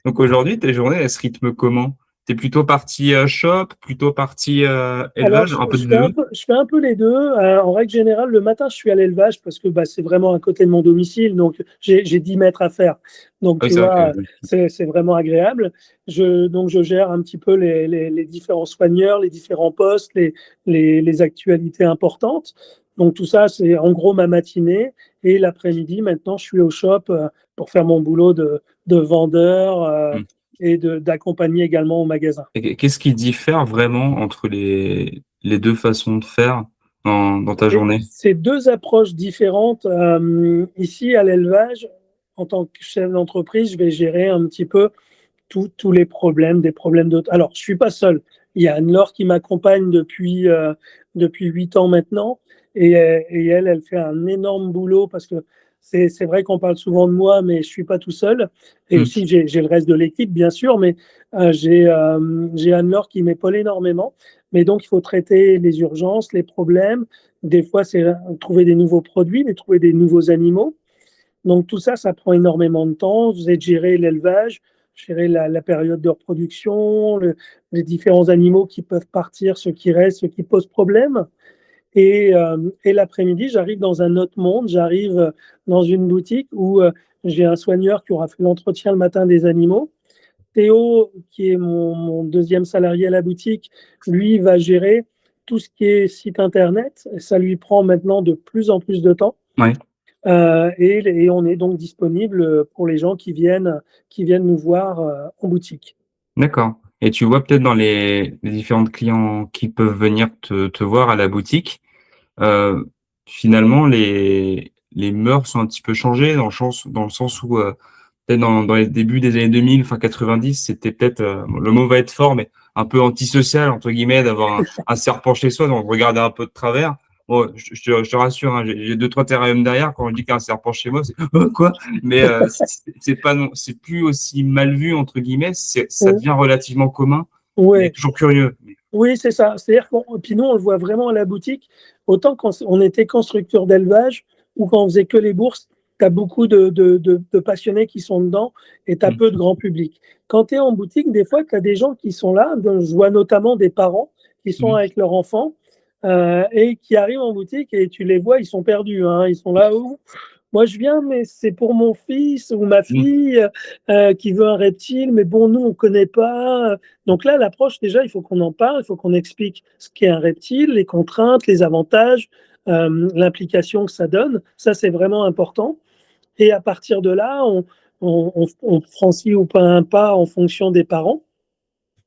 Donc aujourd'hui, tes journées, elles se rythment comment? T'es plutôt partie shop, plutôt partie
Alors,
élevage, un peu de deux?
je fais un peu les deux. En règle générale, le matin, je suis à l'élevage parce que bah, c'est vraiment à côté de mon domicile, donc j'ai 10 mètres à faire. Donc,
Oui,
tu
c'est vrai
vois,
que
c'est vraiment agréable. Donc, je gère un petit peu les différents soigneurs, les différents postes, les actualités importantes. Donc, tout ça, c'est en gros ma matinée. Et l'après-midi, maintenant, je suis au shop pour faire mon boulot de vendeur
hmm.
et d'accompagner également au magasin.
Et qu'est-ce qui diffère vraiment entre les deux façons de faire dans ta journée?
C'est deux approches différentes. Ici, à l'élevage, en tant que chef d'entreprise, je vais gérer un petit peu tous les problèmes, des problèmes d'autres. Alors, je suis pas seul. Il y a Anne-Laure qui m'accompagne depuis 8 ans maintenant. Et elle fait un énorme boulot parce que c'est vrai qu'on parle souvent de moi, mais je suis pas tout seul. Et
Hmm.
aussi, j'ai le reste de l'équipe, bien sûr, mais j'ai Anne-Laure qui m'épaule énormément. Mais donc, il faut traiter les urgences, les problèmes. Des fois, c'est trouver des nouveaux produits, mais trouver des nouveaux animaux. Donc tout ça, ça prend énormément de temps. Vous êtes gérer l'élevage, gérer la période de reproduction, les différents animaux qui peuvent partir, ceux qui restent, ceux qui posent problème. Et l'après-midi, j'arrive dans un autre monde. J'arrive dans une boutique où j'ai un soigneur qui aura fait l'entretien le matin des animaux. Théo, qui est mon deuxième salarié à la boutique, lui va gérer tout ce qui est site internet. Et ça lui prend maintenant de plus en plus de temps.
Ouais,
Et on est donc disponible pour les gens qui viennent nous voir en boutique.
d'accord. Et tu vois peut-être dans les différents clients qui peuvent venir te voir à la boutique, euh, finalement, les mœurs sont un petit peu changées dans le sens où peut-être dans les débuts des années 2000, fin 90, c'était peut-être, le mot va être fort, mais un peu antisocial, entre guillemets, d'avoir un serpent chez soi, donc regarder un peu de travers. Bon, je te rassure, hein, j'ai deux, trois terrariums derrière. Quand je dis qu'il y a un serpent chez moi, c'est quoi? Mais c'est pas non, c'est plus aussi mal vu, entre guillemets. Ça devient relativement commun, mais
Oui,
toujours curieux.
oui, c'est ça. C'est-à-dire puis nous, on le voit vraiment à la boutique. Autant quand on était constructeur d'élevage ou quand on faisait que les bourses, tu as beaucoup de passionnés qui sont dedans et tu as
Mm,
peu de grand public. Quand tu es en boutique, des fois, tu as des gens qui sont là. Donc, je vois notamment des parents qui sont
mm,
avec leur enfant et qui arrivent en boutique et tu les vois, ils sont perdus, hein. Ils sont là, où moi je viens, mais c'est pour mon fils ou ma
mm.
fille qui veut un reptile, mais bon, nous, on connaît pas. Donc là, l'approche, déjà, il faut qu'on en parle, il faut qu'on explique ce qu'est un reptile, les contraintes, les avantages, l'implication que ça donne. Ça, c'est vraiment important. Et à partir de là, on franchit ou pas un pas en fonction des parents.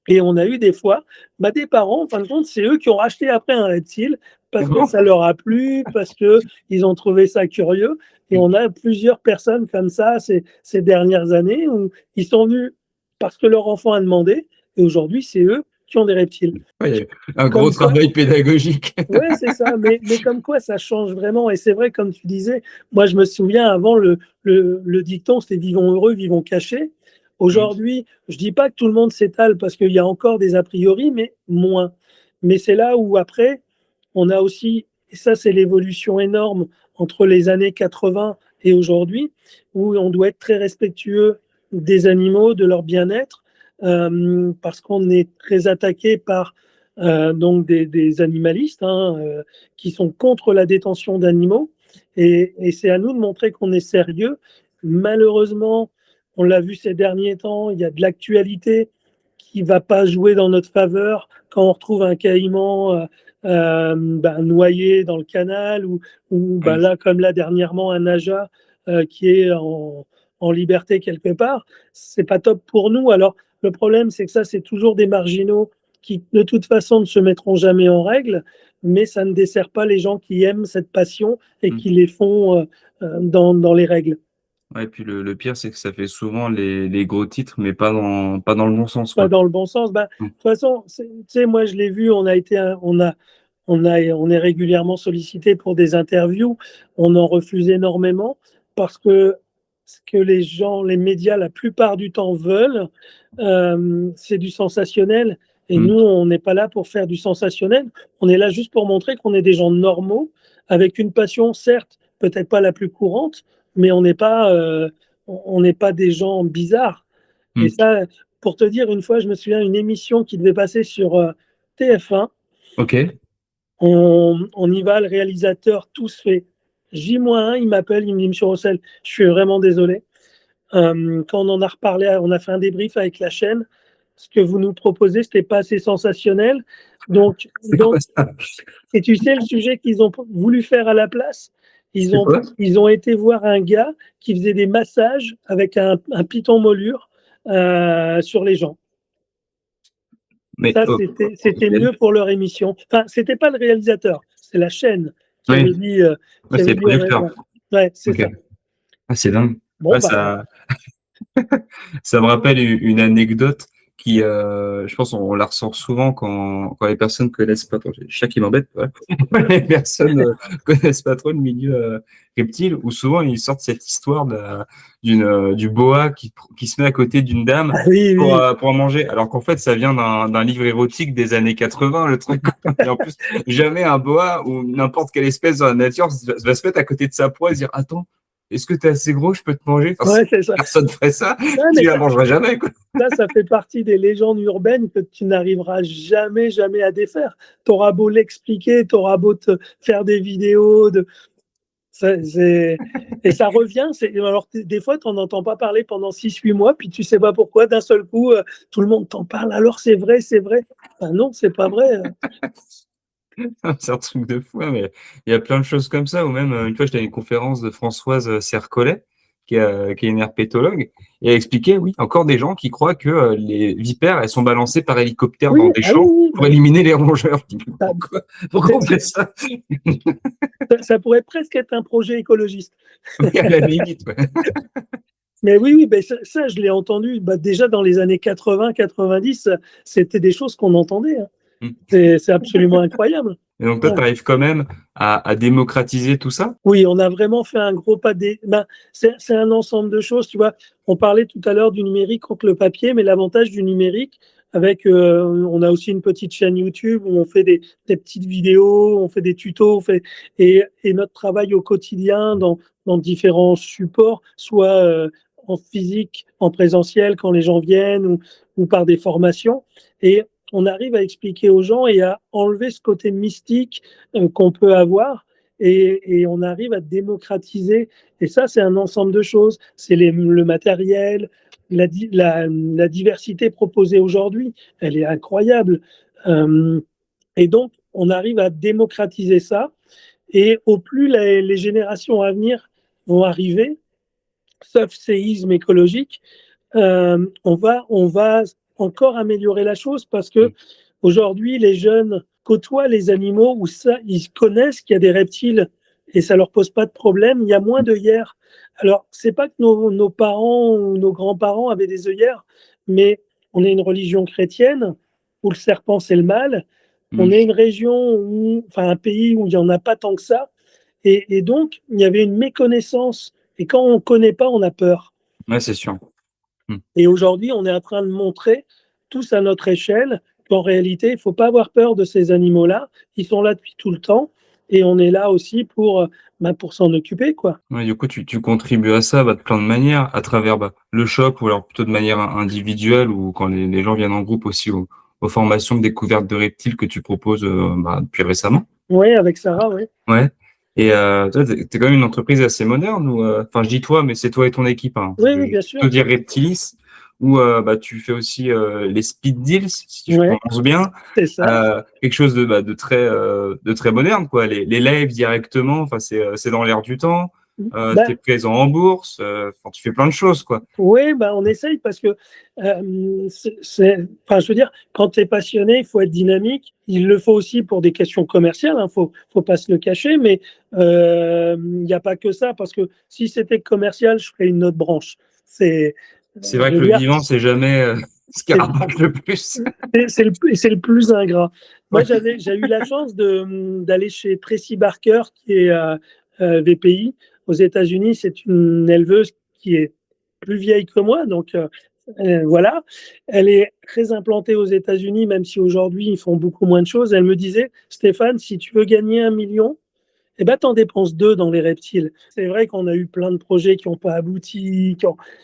Et on a eu des fois bah, des parents, en fin de compte, c'est eux qui ont racheté après un reptile
Ah
parce que
bon?
ça leur a plu, parce qu'ils ont trouvé ça curieux. Et
Mm.
on a plusieurs personnes comme ça ces dernières années où ils sont venus parce que leur enfant a demandé. Et aujourd'hui, c'est eux qui ont des reptiles.
Ouais, il y a eu un gros
Comme quoi,
travail pédagogique.
ouais, c'est ça, mais comme quoi ça change vraiment. Et c'est vrai, comme tu disais, moi je me souviens avant le dicton, c'était vivons heureux, vivons cachés.
Mm,
Aujourd'hui, je dis pas que tout le monde s'étale parce qu'il y a encore des a priori, mais moins. Mais c'est là où après, on a aussi, et ça c'est l'évolution énorme entre les années 80 et aujourd'hui, où on doit être très respectueux des animaux, de leur bien-être, parce qu'on est très attaqué par donc des animalistes qui sont contre la détention d'animaux. Et c'est à nous de montrer qu'on est sérieux. Malheureusement, on l'a vu ces derniers temps, il y a de l'actualité qui ne va pas jouer dans notre faveur quand on retrouve un caïman noyé dans le canal ou
oui.
là, comme là dernièrement, un naja qui est en liberté quelque part. C'est pas top pour nous. Alors, le problème, c'est que ça, c'est toujours des marginaux qui de toute façon ne se mettront jamais en règle, mais ça ne dessert pas les gens qui aiment cette passion et
Mm.
qui les font dans les règles.
Ouais, et puis le pire, c'est que ça fait souvent les gros titres, mais pas dans le bon sens,
Pas
quoi.
dans le bon sens. Ben, de
Mm.
toute façon, tu sais, moi je l'ai vu, on a on est régulièrement sollicité pour des interviews. On en refuse énormément parce que ce que les médias, la plupart du temps veulent, c'est du sensationnel. Et
Mm.
nous, on n'est pas là pour faire du sensationnel. On est là juste pour montrer qu'on est des gens normaux, avec une passion, certes, peut-être pas la plus courante, mais on n'est pas des gens bizarres. Et
Mm.
ça, pour te dire, une fois, je me souviens d'une émission qui devait passer sur TF1.
Ok.
On y va, le réalisateur, tout se fait. J-1, il m'appelle, il me dit, Monsieur Rossel, je suis vraiment désolé. Quand on en a reparlé, on a fait un débrief avec la chaîne. Ce que vous nous proposez, c'était pas assez sensationnel. Donc,
C'est quoi ça?
et tu sais, le sujet qu'ils ont voulu faire à la place,
C'est quoi?
ils ont été voir un gars qui faisait des massages avec un python molure sur les gens.
Mais,
Ça, c'était
ok.
mieux pour leur émission. Enfin, c'était pas le réalisateur, c'est la chaîne qui
Oui,
avait dit,
ouais, c'est les
ouais,
producteurs.
ouais, ouais, c'est
Ok.
ça.
Ah, c'est dingue.
Bon,
Ouais,
bah,
ça me rappelle une anecdote qui, je pense, on la ressort souvent quand les personnes connaissent pas trop. J'ai le chat qui m'embête. Voilà. Les personnes connaissent pas trop le milieu reptile, où souvent ils sortent cette histoire du boa qui se met à côté d'une dame
ah oui, oui.
pour en manger, alors qu'en fait ça vient d'un livre érotique des années 80, le truc. Et en plus, jamais un boa ou n'importe quelle espèce dans la nature va se mettre à côté de sa proie et se dire attends, est-ce que t'es assez gros, je peux te manger? Enfin,
Ouais, c'est ça.
personne ferait ça,
Ouais, mais
tu la mangeras jamais, quoi.
ça fait partie des légendes urbaines que tu n'arriveras jamais, jamais à défaire. Tu auras beau l'expliquer, tu auras beau te faire des vidéos. Et ça revient. Alors, des fois, tu n'en entends pas parler pendant 6, 8 mois, puis tu sais pas pourquoi, d'un seul coup, tout le monde t'en parle. Alors, c'est vrai, c'est vrai. Ben non, c'est pas vrai.
C'est un truc de fou, hein, mais il y a plein de choses comme ça, ou même une fois j'étais à une conférence de Françoise Sercollet, qui est une herpétologue, et elle expliquait, oui, encore des gens qui croient que les vipères, elles sont balancées par hélicoptère
Oui,
dans des
ah oui,
champs
oui.
pour éliminer les rongeurs. Je dis, mais
Ça,
pourquoi on fait ça?
ça pourrait presque être un projet écologiste.
Oui, à la limite, ouais.
Mais oui, oui, ben ça, je l'ai entendu. Bah, déjà dans les années 80, 90, c'était des choses qu'on entendait, hein.
Mm.
C'est absolument incroyable.
Et donc toi,
Ouais.
tu arrives quand même à démocratiser tout ça?
Oui, on a vraiment fait un gros pas. Ben, c'est un ensemble de choses. Tu vois, on parlait tout à l'heure du numérique contre le papier, mais l'avantage du numérique, on a aussi une petite chaîne YouTube où on fait des petites vidéos, on fait des tutos, et notre travail au quotidien dans différents supports, soit en physique, en présentiel quand les gens viennent, ou par des formations. Et on arrive à expliquer aux gens et à enlever ce côté mystique qu'on peut avoir, et on arrive à démocratiser. Et ça, c'est un ensemble de choses. C'est le matériel, la diversité proposée aujourd'hui, elle est incroyable. Euh, et donc, on arrive à démocratiser ça. Et au plus les générations à venir vont arriver, sauf séisme écologique, on va encore améliorer la chose, parce que aujourd'hui, les jeunes côtoient les animaux, où ça, ils connaissent qu'il y a des reptiles et ça leur pose pas de problème. Il y a moins d'œillères. Alors, c'est pas que nos parents ou nos grands-parents avaient des œillères, mais on est une religion chrétienne où le serpent c'est le mal. On
Mm.
est une région enfin un pays où il y en a pas tant que ça, et donc il y avait une méconnaissance. Et quand on connaît pas, on a peur.
Ouais, c'est sûr. Mm.
Et aujourd'hui, on est en train de montrer, tous à notre échelle, qu'en réalité, il ne faut pas avoir peur de ces animaux-là. Ils sont là depuis tout le temps, et on est là aussi pour s'en occuper, quoi.
Ouais, du coup, tu contribues à ça, bah, de plein de manières, à travers bah, le shop, ou alors plutôt de manière individuelle, ou quand les gens viennent en groupe aussi aux formations de découverte de reptiles que tu proposes bah, depuis récemment.
Oui, avec Sarah, oui.
Ouais. Et toi, t'es quand même une entreprise assez moderne, ou enfin, je dis toi, mais c'est toi et ton équipe, hein.
Oui,
Je
oui,
vais
bien
plutôt
sûr.
dire Reptilis, où bah, tu fais aussi les speed deals, si je
Oui,
prononce bien,
c'est ça.
quelque chose de très moderne, quoi. Les lives directement, enfin, c'est dans l'air du temps. T'es
Ben,
présent en bourse, enfin, tu fais plein de choses, quoi.
oui, ben, on essaye, parce que, enfin, je veux dire, quand tu es passionné, il faut être dynamique. Il le faut aussi pour des questions commerciales, hein, faut pas se le cacher, mais il n'y a pas que ça, parce que si c'était commercial, je ferais une autre branche.
C'est
Je
vrai
veux
que le
dire,
vivant, c'est jamais. Ce qui rapproche le plus.
C'est le plus ingrat. Moi, j'ai eu la chance d'aller chez Tracy Barker, qui est VPI aux États-Unis. C'est une éleveuse qui est plus vieille que moi, donc voilà. Elle est très implantée aux États-Unis, même si aujourd'hui ils font beaucoup moins de choses. Elle me disait, Stéphane, si tu veux gagner 1 million, eh ben, t'en dépenses 2 dans les reptiles. C'est vrai qu'on a eu plein de projets qui n'ont pas abouti.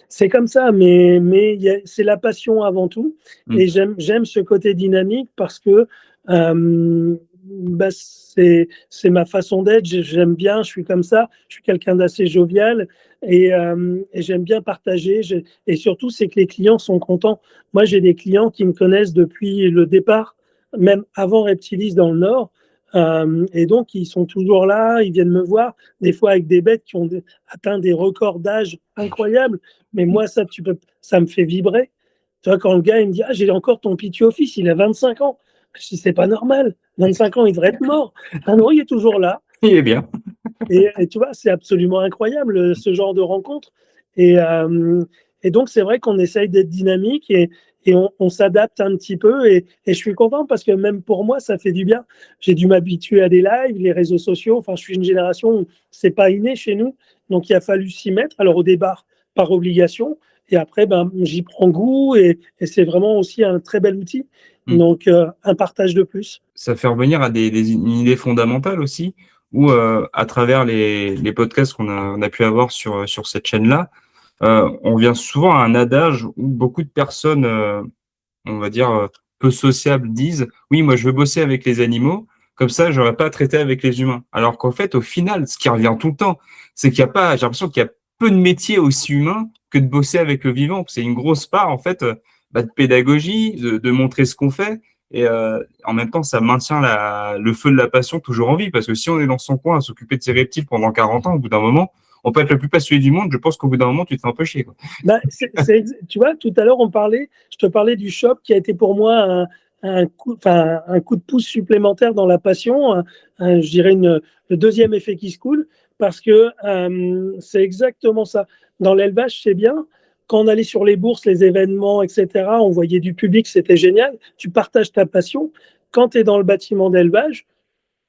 C'est comme ça, mais c'est la passion avant tout. Et j'aime ce côté dynamique parce que c'est ma façon d'être. J'aime bien, je suis comme ça. Je suis quelqu'un d'assez jovial et j'aime bien partager. Et surtout, c'est que les clients sont contents. Moi, j'ai des clients qui me connaissent depuis le départ, même avant Reptilis dans le Nord. Et donc, ils sont toujours là, ils viennent me voir, des fois avec des bêtes qui ont atteint des records d'âge incroyables. Mais moi, ça me fait vibrer. Tu vois, quand le gars il me dit, ah, j'ai encore ton pituit office, il a 25 ans. Je dis, c'est pas normal. 25 ans, il devrait être mort. Ah non, il est toujours là.
Il est bien.
Et tu vois, c'est absolument incroyable ce genre de rencontre. Et donc, c'est vrai qu'on essaye d'être dynamique et on s'adapte un petit peu. Et je suis content parce que même pour moi, ça fait du bien. J'ai dû m'habituer à des lives, les réseaux sociaux. Enfin, je suis une génération où c'est pas inné chez nous. Donc, il a fallu s'y mettre. Alors, au départ, par obligation. Et après, ben, j'y prends goût et c'est vraiment aussi un très bel outil. Donc, un partage de plus.
Ça fait revenir à une idée fondamentale aussi, où à travers les podcasts on a pu avoir sur cette chaîne-là, on vient souvent à un adage où beaucoup de personnes, on va dire, peu sociables disent « Oui, moi je veux bosser avec les animaux, comme ça j'aurais pas à traiter avec les humains ». Alors qu'en fait, au final, ce qui revient tout le temps, c'est qu'il y a pas, j'ai l'impression qu'il y a peu de métiers aussi humains que de bosser avec le vivant. C'est une grosse part, en fait, de pédagogie, de montrer ce qu'on fait. Et en même temps, ça maintient le feu de la passion toujours en vie. Parce que si on est dans son coin à s'occuper de ses reptiles pendant 40 ans, au bout d'un moment, on peut être le plus passionné du monde. Je pense qu'au bout d'un moment, tu te fais un peu chier, quoi.
Bah, tu vois, tout à l'heure, je te parlais du shop qui a été pour moi un coup de pouce supplémentaire dans la passion, je dirais le deuxième effet qui se coule, parce que c'est exactement ça. Dans l'élevage, c'est bien. Quand on allait sur les bourses, les événements, etc., on voyait du public, c'était génial. Tu partages ta passion. Quand tu es dans le bâtiment d'élevage,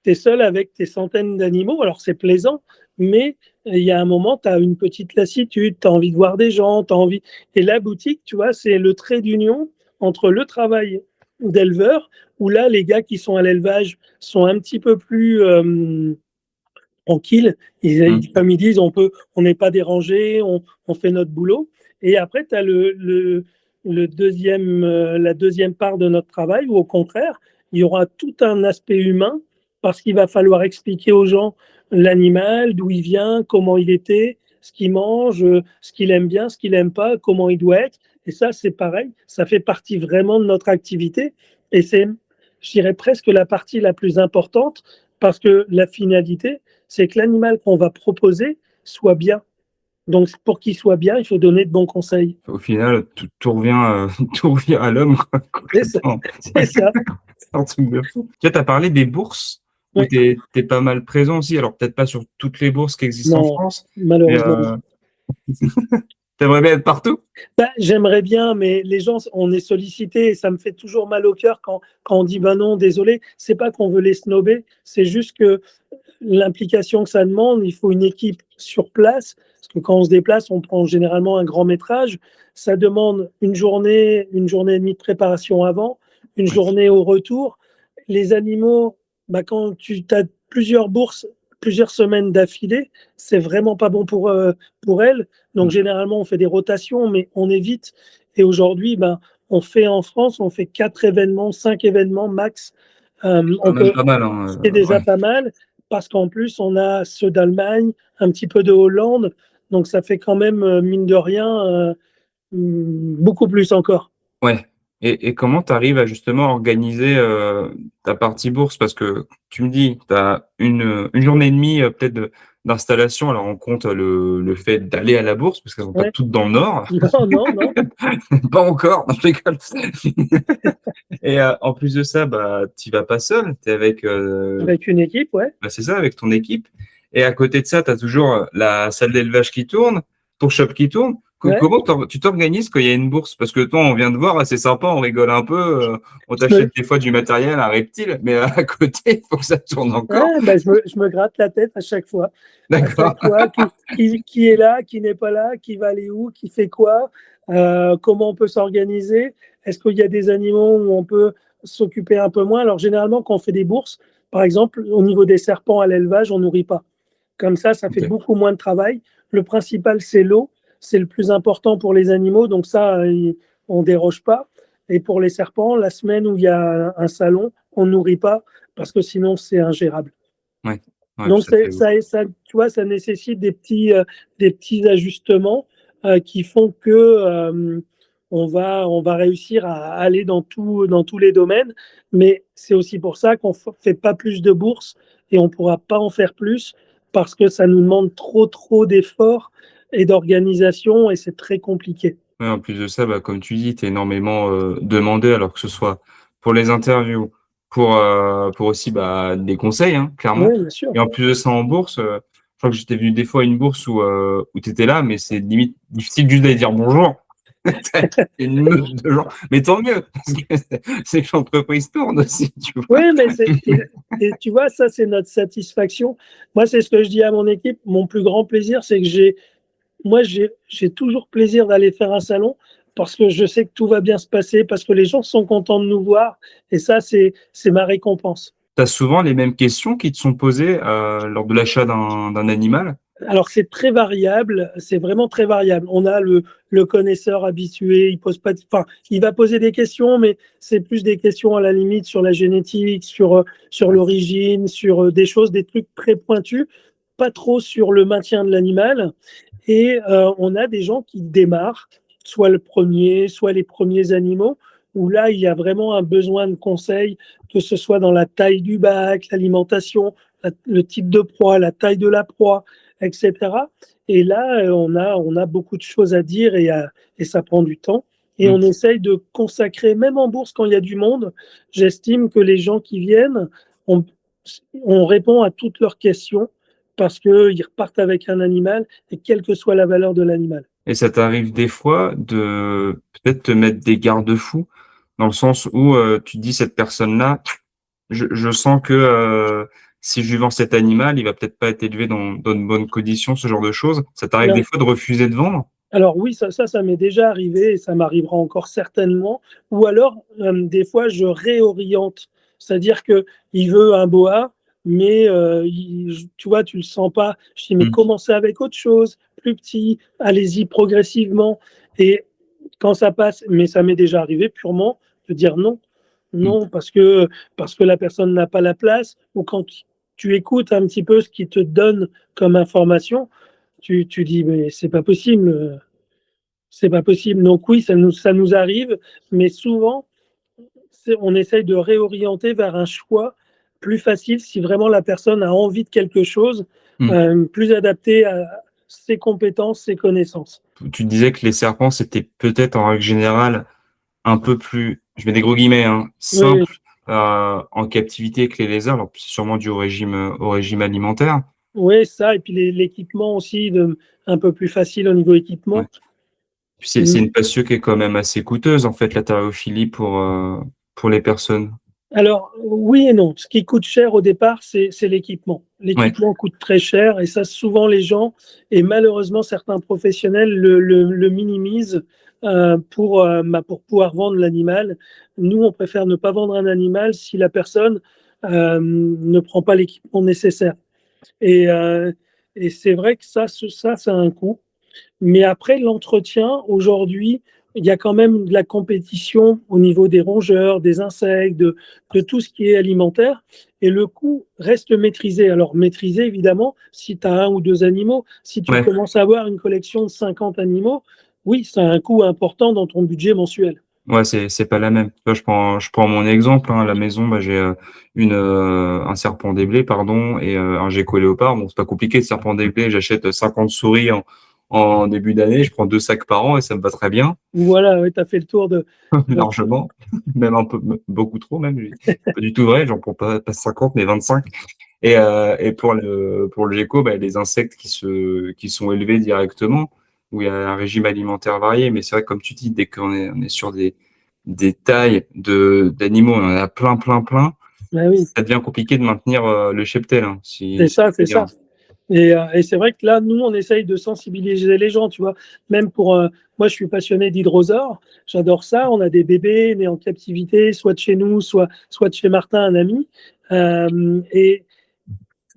tu es seul avec tes centaines d'animaux. Alors, c'est plaisant, mais il y a un moment, tu as une petite lassitude, tu as envie de voir des gens, tu as envie. Et la boutique, tu vois, c'est le trait d'union entre le travail d'éleveur, où là, les gars qui sont à l'élevage sont un petit peu plus tranquilles. Comme ils disent, on n'est pas dérangé, on fait notre boulot. Et après, tu as la deuxième part de notre travail, où au contraire, il y aura tout un aspect humain parce qu'il va falloir expliquer aux gens l'animal, d'où il vient, comment il était, ce qu'il mange, ce qu'il aime bien, ce qu'il n'aime pas, comment il doit être. Et ça, c'est pareil, ça fait partie vraiment de notre activité. Et c'est, je dirais, presque la partie la plus importante parce que la finalité, c'est que l'animal qu'on va proposer soit bien. Donc, pour qu'il soit bien, il faut donner de bons conseils.
Au final, tout revient, tout revient à l'homme, quoi.
C'est ça. C'est ça.
C'est un truc de fou. Tu as parlé des bourses où
Oui.
tu es pas mal présent aussi. Alors, peut-être pas sur toutes les bourses qui existent en
Non,
France, mais
malheureusement.
t'aimerais bien être partout?
Bah, j'aimerais bien, mais les gens, on est sollicité et ça me fait toujours mal au cœur quand on dit bah non, désolé. C'est pas qu'on veut les snober, c'est juste que l'implication que ça demande, il faut une équipe sur place. Parce que quand on se déplace, on prend généralement un grand métrage. Ça demande une journée et demie de préparation avant, une journée au retour. Les animaux, bah, quand tu as plusieurs bourses, plusieurs semaines d'affilée, c'est vraiment pas bon pour elles. Donc généralement, on fait des rotations, mais on évite. Et aujourd'hui, ben, on fait en France, on fait 4 événements, 5 événements max.
Même pas mal, hein,
C'est déjà
ouais.
pas mal parce qu'en plus, on a ceux d'Allemagne, un petit peu de Hollande. Donc ça fait quand même, mine de rien, beaucoup plus encore.
Ouais. Et comment tu arrives à justement organiser ta partie bourse? Parce que tu me dis, tu as une journée et demie peut-être d'installation. Alors on compte le fait d'aller à la bourse, parce qu'elles sont pas
Ouais.
toutes dans le nord.
Non, non, non.
Pas encore, non, je rigole. Et en plus de ça, bah, tu vas pas seul, tu es avec,
Avec une équipe, ouais.
bah, c'est ça, avec ton équipe. Et à côté de ça, tu as toujours la salle d'élevage qui tourne, ton shop qui tourne.
Ouais,
comment tu t'organises quand il y a une bourse? Parce que toi, on vient de voir, c'est sympa, on rigole un peu, on
je me
t'achète des fois du matériel, un reptile, mais à côté, il faut que ça tourne encore.
ouais, bah, je me gratte la tête à chaque fois. À
D'accord.
chaque fois, qui est là, qui n'est pas là, qui va aller où, qui fait quoi, comment on peut s'organiser? Est-ce qu'il y a des animaux où on peut s'occuper un peu moins? Alors généralement, quand on fait des bourses, par exemple, au niveau des serpents à l'élevage, on nourrit pas. Comme ça fait
OK.
beaucoup moins de travail. Le principal, c'est l'eau, c'est le plus important pour les animaux, donc ça, on déroge pas. Et pour les serpents, la semaine où il y a un salon, on nourrit pas parce que sinon c'est ingérable.
Ouais. Ouais, puis
Donc
ça fait beaucoup.
tu vois, ça nécessite des petits ajustements qui font que on va réussir à aller dans tous les domaines. Mais c'est aussi pour ça qu'on fait pas plus de bourses et on pourra pas en faire plus parce que ça nous demande trop d'efforts et d'organisation et c'est très compliqué.
Ouais, en plus de ça, bah, comme tu dis, tu es énormément demandé, alors que ce soit pour les interviews, pour aussi bah, des conseils, hein, clairement.
Oui, bien sûr.
Et en plus de ça, en bourse, je crois que j'étais venu des fois à une bourse où tu étais là, mais c'est limite difficile juste d'aller dire bonjour. T'as une meute de gens. Mais tant mieux, parce que c'est que l'entreprise tourne aussi, tu
Oui,
vois.
mais et tu vois, ça, c'est notre satisfaction. Moi, c'est ce que je dis à mon équipe. Mon plus grand plaisir, c'est que j'ai toujours plaisir d'aller faire un salon parce que je sais que tout va bien se passer, parce que les gens sont contents de nous voir. Et ça, c'est ma récompense.
Tu as souvent les mêmes questions qui te sont posées lors de l'achat d'un animal.
Alors, c'est très variable, c'est vraiment très variable. On a le connaisseur habitué, il pose pas, enfin, il va poser des questions, mais c'est plus des questions à la limite sur la génétique, sur
Ouais.
l'origine, sur des choses, des trucs très pointus, pas trop sur le maintien de l'animal. Et on a des gens qui démarrent, soit le premier, soit les premiers animaux, où là, il y a vraiment un besoin de conseils, que ce soit dans la taille du bac, l'alimentation, le type de proie, la taille de la proie, etc. Et là, on a beaucoup de choses à dire et ça prend du temps. Et
Mm.
on essaye de consacrer, même en bourse, quand il y a du monde, j'estime que les gens qui viennent, on, on répond à toutes leurs questions parce qu'ils repartent avec un animal et quelle que soit la valeur de l'animal.
Et ça t'arrive des fois de peut-être te mettre des garde-fous, dans le sens où tu te dis cette personne-là, je sens que si je lui vends cet animal, il va peut-être pas être élevé dans de bonnes conditions, ce genre de choses. Ça t'arrive des
Alors,
fois de refuser de vendre?
alors oui, ça m'est déjà arrivé et ça m'arrivera encore certainement. Ou alors, des fois, je réoriente. C'est-à-dire que il veut un boa, mais tu vois, tu le sens pas. Je dis, mais
Mm.
commencez avec autre chose, plus petit, allez-y progressivement. Et quand ça passe, mais ça m'est déjà arrivé purement de dire non.
Mm.
Non, parce que la personne n'a pas la place, ou quand tu écoutes un petit peu ce qu'il te donne comme information, tu dis, mais c'est pas possible. Donc oui, ça nous arrive, mais souvent, on essaye de réorienter vers un choix plus facile si vraiment la personne a envie de quelque chose,
Mm.
plus adapté à ses compétences, ses connaissances.
Tu disais que les serpents, c'était peut-être en règle générale un peu plus, je mets des gros guillemets, hein,
Oui,
simple en captivité que les lézards. Alors, c'est sûrement dû au régime alimentaire.
oui, ça, et puis l'équipement aussi, un peu plus facile au niveau
Ouais.
équipement.
Puis c'est une passion qui est quand même assez coûteuse, en fait, la tharéophilie pour les personnes.
Alors, oui et non. Ce qui coûte cher au départ, c'est l'équipement.
Ouais.
L'équipement coûte très cher et ça, souvent, les gens, et malheureusement, certains professionnels le minimisent pour pouvoir vendre l'animal. Nous, on préfère ne pas vendre un animal si la personne ne prend pas l'équipement nécessaire. Et, euh, et c'est vrai que ça a un coût. Mais après l'entretien, aujourd'hui, il y a quand même de la compétition au niveau des rongeurs, des insectes, de tout ce qui est alimentaire, et le coût reste maîtrisé. Alors maîtrisé, évidemment, si tu as un ou deux animaux, si tu
Ouais.
commences à avoir une collection de 50 animaux, oui, ça a un coût important dans ton budget mensuel.
Ouais, c'est pas la même. Tu vois, je prends mon exemple, hein. À la maison, bah, j'ai un serpent des blés, pardon, et un gecko léopard. Bon, c'est pas compliqué, le serpent des blés, j'achète 50 souris en début d'année, je prends 2 sacs par an et ça me va très bien,
Voilà, ouais, tu as fait le tour de-
largement, même un peu, beaucoup trop même. Pas du tout vrai, j'en prends pas 50 mais 25. Et pour le gecko, bah, les insectes qui sont élevés directement. où il y a un régime alimentaire varié. Mais c'est vrai, comme tu dis, dès on est sur des tailles d'animaux, on en a plein, plein, plein,
Ben oui,
ça devient compliqué de maintenir le cheptel, hein,
c'est
si je
ça,
peux
c'est
dire.
ça. Et c'est vrai que là, nous, on essaye de sensibiliser les gens, tu vois. Même pour, moi, je suis passionné d'hydrosaures, j'adore ça. On a des bébés nés en captivité, soit de chez nous, soit de chez Martin, un ami. Et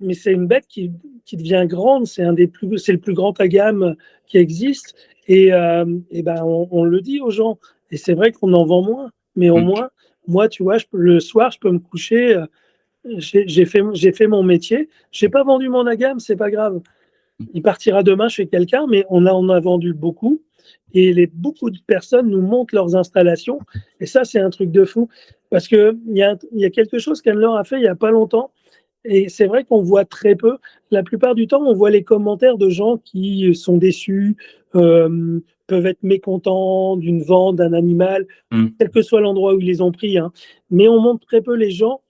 mais c'est une bête qui devient grande. C'est le plus grand agame qui existe. Et ben, on le dit aux gens. Et c'est vrai qu'on en vend moins, mais au
Mm.
moins, moi, tu vois, le soir, je peux me coucher. J'ai fait mon métier. J'ai pas vendu mon agame, c'est pas grave. Il partira demain chez quelqu'un, mais on a vendu beaucoup. Et beaucoup de personnes nous montrent leurs installations. Et ça, c'est un truc de fou. Parce qu'il y a quelque chose qu'Anne-Laure a fait il n'y a pas longtemps. Et c'est vrai qu'on voit très peu. La plupart du temps, on voit les commentaires de gens qui sont déçus, peuvent être mécontents d'une vente d'un animal,
Mm.
quel que soit l'endroit où ils les ont pris, hein. Mais on montre très peu les gens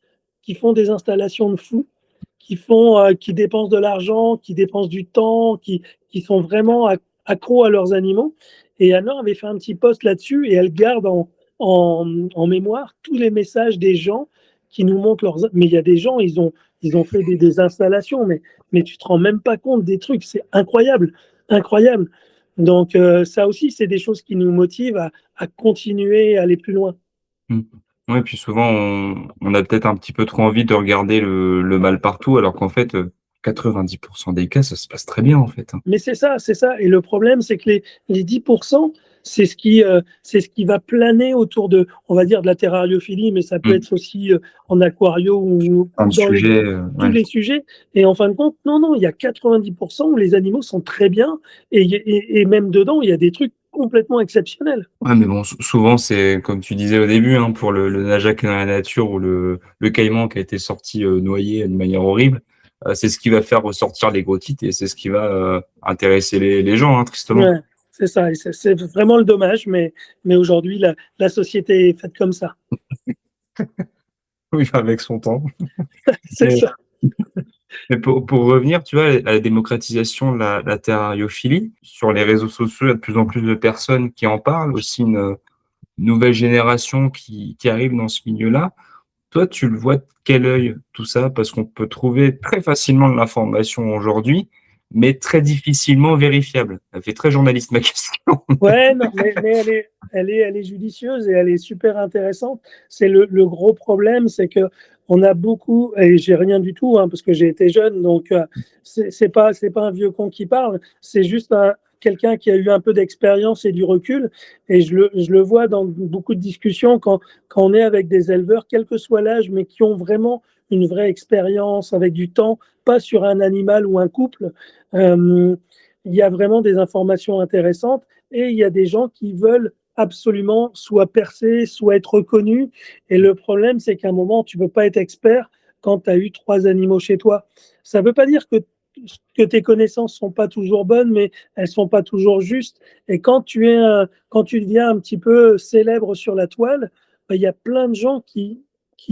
qui font des installations de fou, qui dépensent de l'argent, qui dépensent du temps, qui sont vraiment accros à leurs animaux. Et Anna avait fait un petit post là-dessus et elle garde en mémoire tous les messages des gens qui nous montrent leurs. Mais il y a des gens, ils ont fait des installations, mais tu te rends même pas compte des trucs, c'est incroyable, incroyable. Donc ça aussi, c'est des choses qui nous motivent à continuer à aller plus loin.
Mm. Ouais, puis souvent, on a peut-être un petit peu trop envie de regarder le mal partout, alors qu'en fait, 90% des cas, ça se passe très bien, en fait, hein.
Mais c'est ça, c'est ça. Et le problème, c'est que les 10%, c'est ce qui va planer autour de, on va dire, de la terrariophilie, mais ça peut
Mm.
être aussi en aquario
Un
ou dans
sujet,
tous
ouais.
les sujets. Et en fin de compte, non, non, il y a 90% où les animaux sont très bien. Et même dedans, il y a des trucs complètement exceptionnels.
Ouais, mais bon, souvent, c'est comme tu disais au début, hein, pour le Najak dans la nature ou le caïman qui a été sorti noyé d'une manière horrible, c'est ce qui va faire ressortir les gros titres et c'est ce qui va intéresser les gens, hein, tristement.
Ouais, c'est ça. Et c'est vraiment le dommage. Mais aujourd'hui, la société est faite comme ça.
Oui, avec son temps.
C'est
Mais,
ça.
mais pour revenir, tu vois, à la démocratisation de la terrariophilie, sur les réseaux sociaux, il y a de plus en plus de personnes qui en parlent, aussi une nouvelle génération qui arrive dans ce milieu-là. Toi, tu le vois de quel œil tout ça? Parce qu'on peut trouver très facilement de l'information aujourd'hui, mais très difficilement vérifiable. Ça fait très journaliste ma question.
Ouais, non, mais elle est judicieuse et elle est super intéressante. C'est le gros problème, c'est que on a beaucoup, et j'ai rien du tout, hein, parce que j'ai été jeune, donc c'est pas un vieux con qui parle, c'est juste quelqu'un qui a eu un peu d'expérience et du recul. Et je le vois dans beaucoup de discussions quand on est avec des éleveurs, quel que soit l'âge, mais qui ont vraiment une vraie expérience avec du temps, pas sur un animal ou un couple. Euh, il y a vraiment des informations intéressantes et il y a des gens qui veulent absolument soit percer, soit être reconnus. Et le problème, c'est qu'à un moment, tu ne peux pas être expert quand tu as eu 3 animaux chez toi. Ça ne veut pas dire que tes connaissances ne sont pas toujours bonnes, mais elles ne sont pas toujours justes. Et quand tu deviens un petit peu célèbre sur la toile, ben, il y a plein de gens qui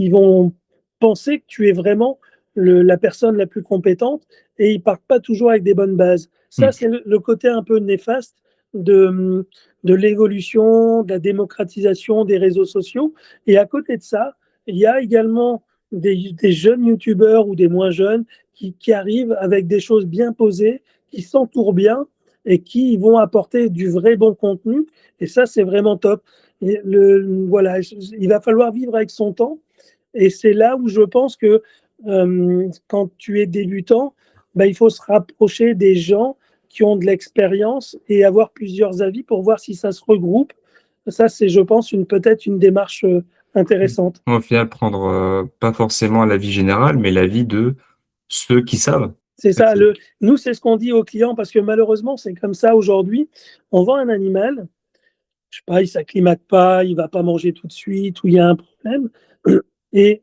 vont penser que tu es vraiment la personne la plus compétente et ils partent pas toujours avec des bonnes bases. Ça,
Hmm.
c'est le côté un peu néfaste de l'évolution, de la démocratisation des réseaux sociaux. Et à côté de ça, il y a également des jeunes youtubeurs ou des moins jeunes qui arrivent avec des choses bien posées, qui s'entourent bien et qui vont apporter du vrai bon contenu. Et ça, c'est vraiment top. Et voilà, il va falloir vivre avec son temps. Et c'est là où je pense que quand tu es débutant, ben, il faut se rapprocher des gens qui ont de l'expérience et avoir plusieurs avis pour voir si ça se regroupe. Ça, c'est, je pense, peut-être une démarche intéressante.
Au final, prendre pas forcément l'avis général, mais l'avis de ceux qui savent.
C'est ça. Nous, c'est ce qu'on dit aux clients parce que malheureusement, c'est comme ça aujourd'hui. On vend un animal, je sais pas, il s'acclimate pas, il va pas manger tout de suite, ou il y a un problème. Et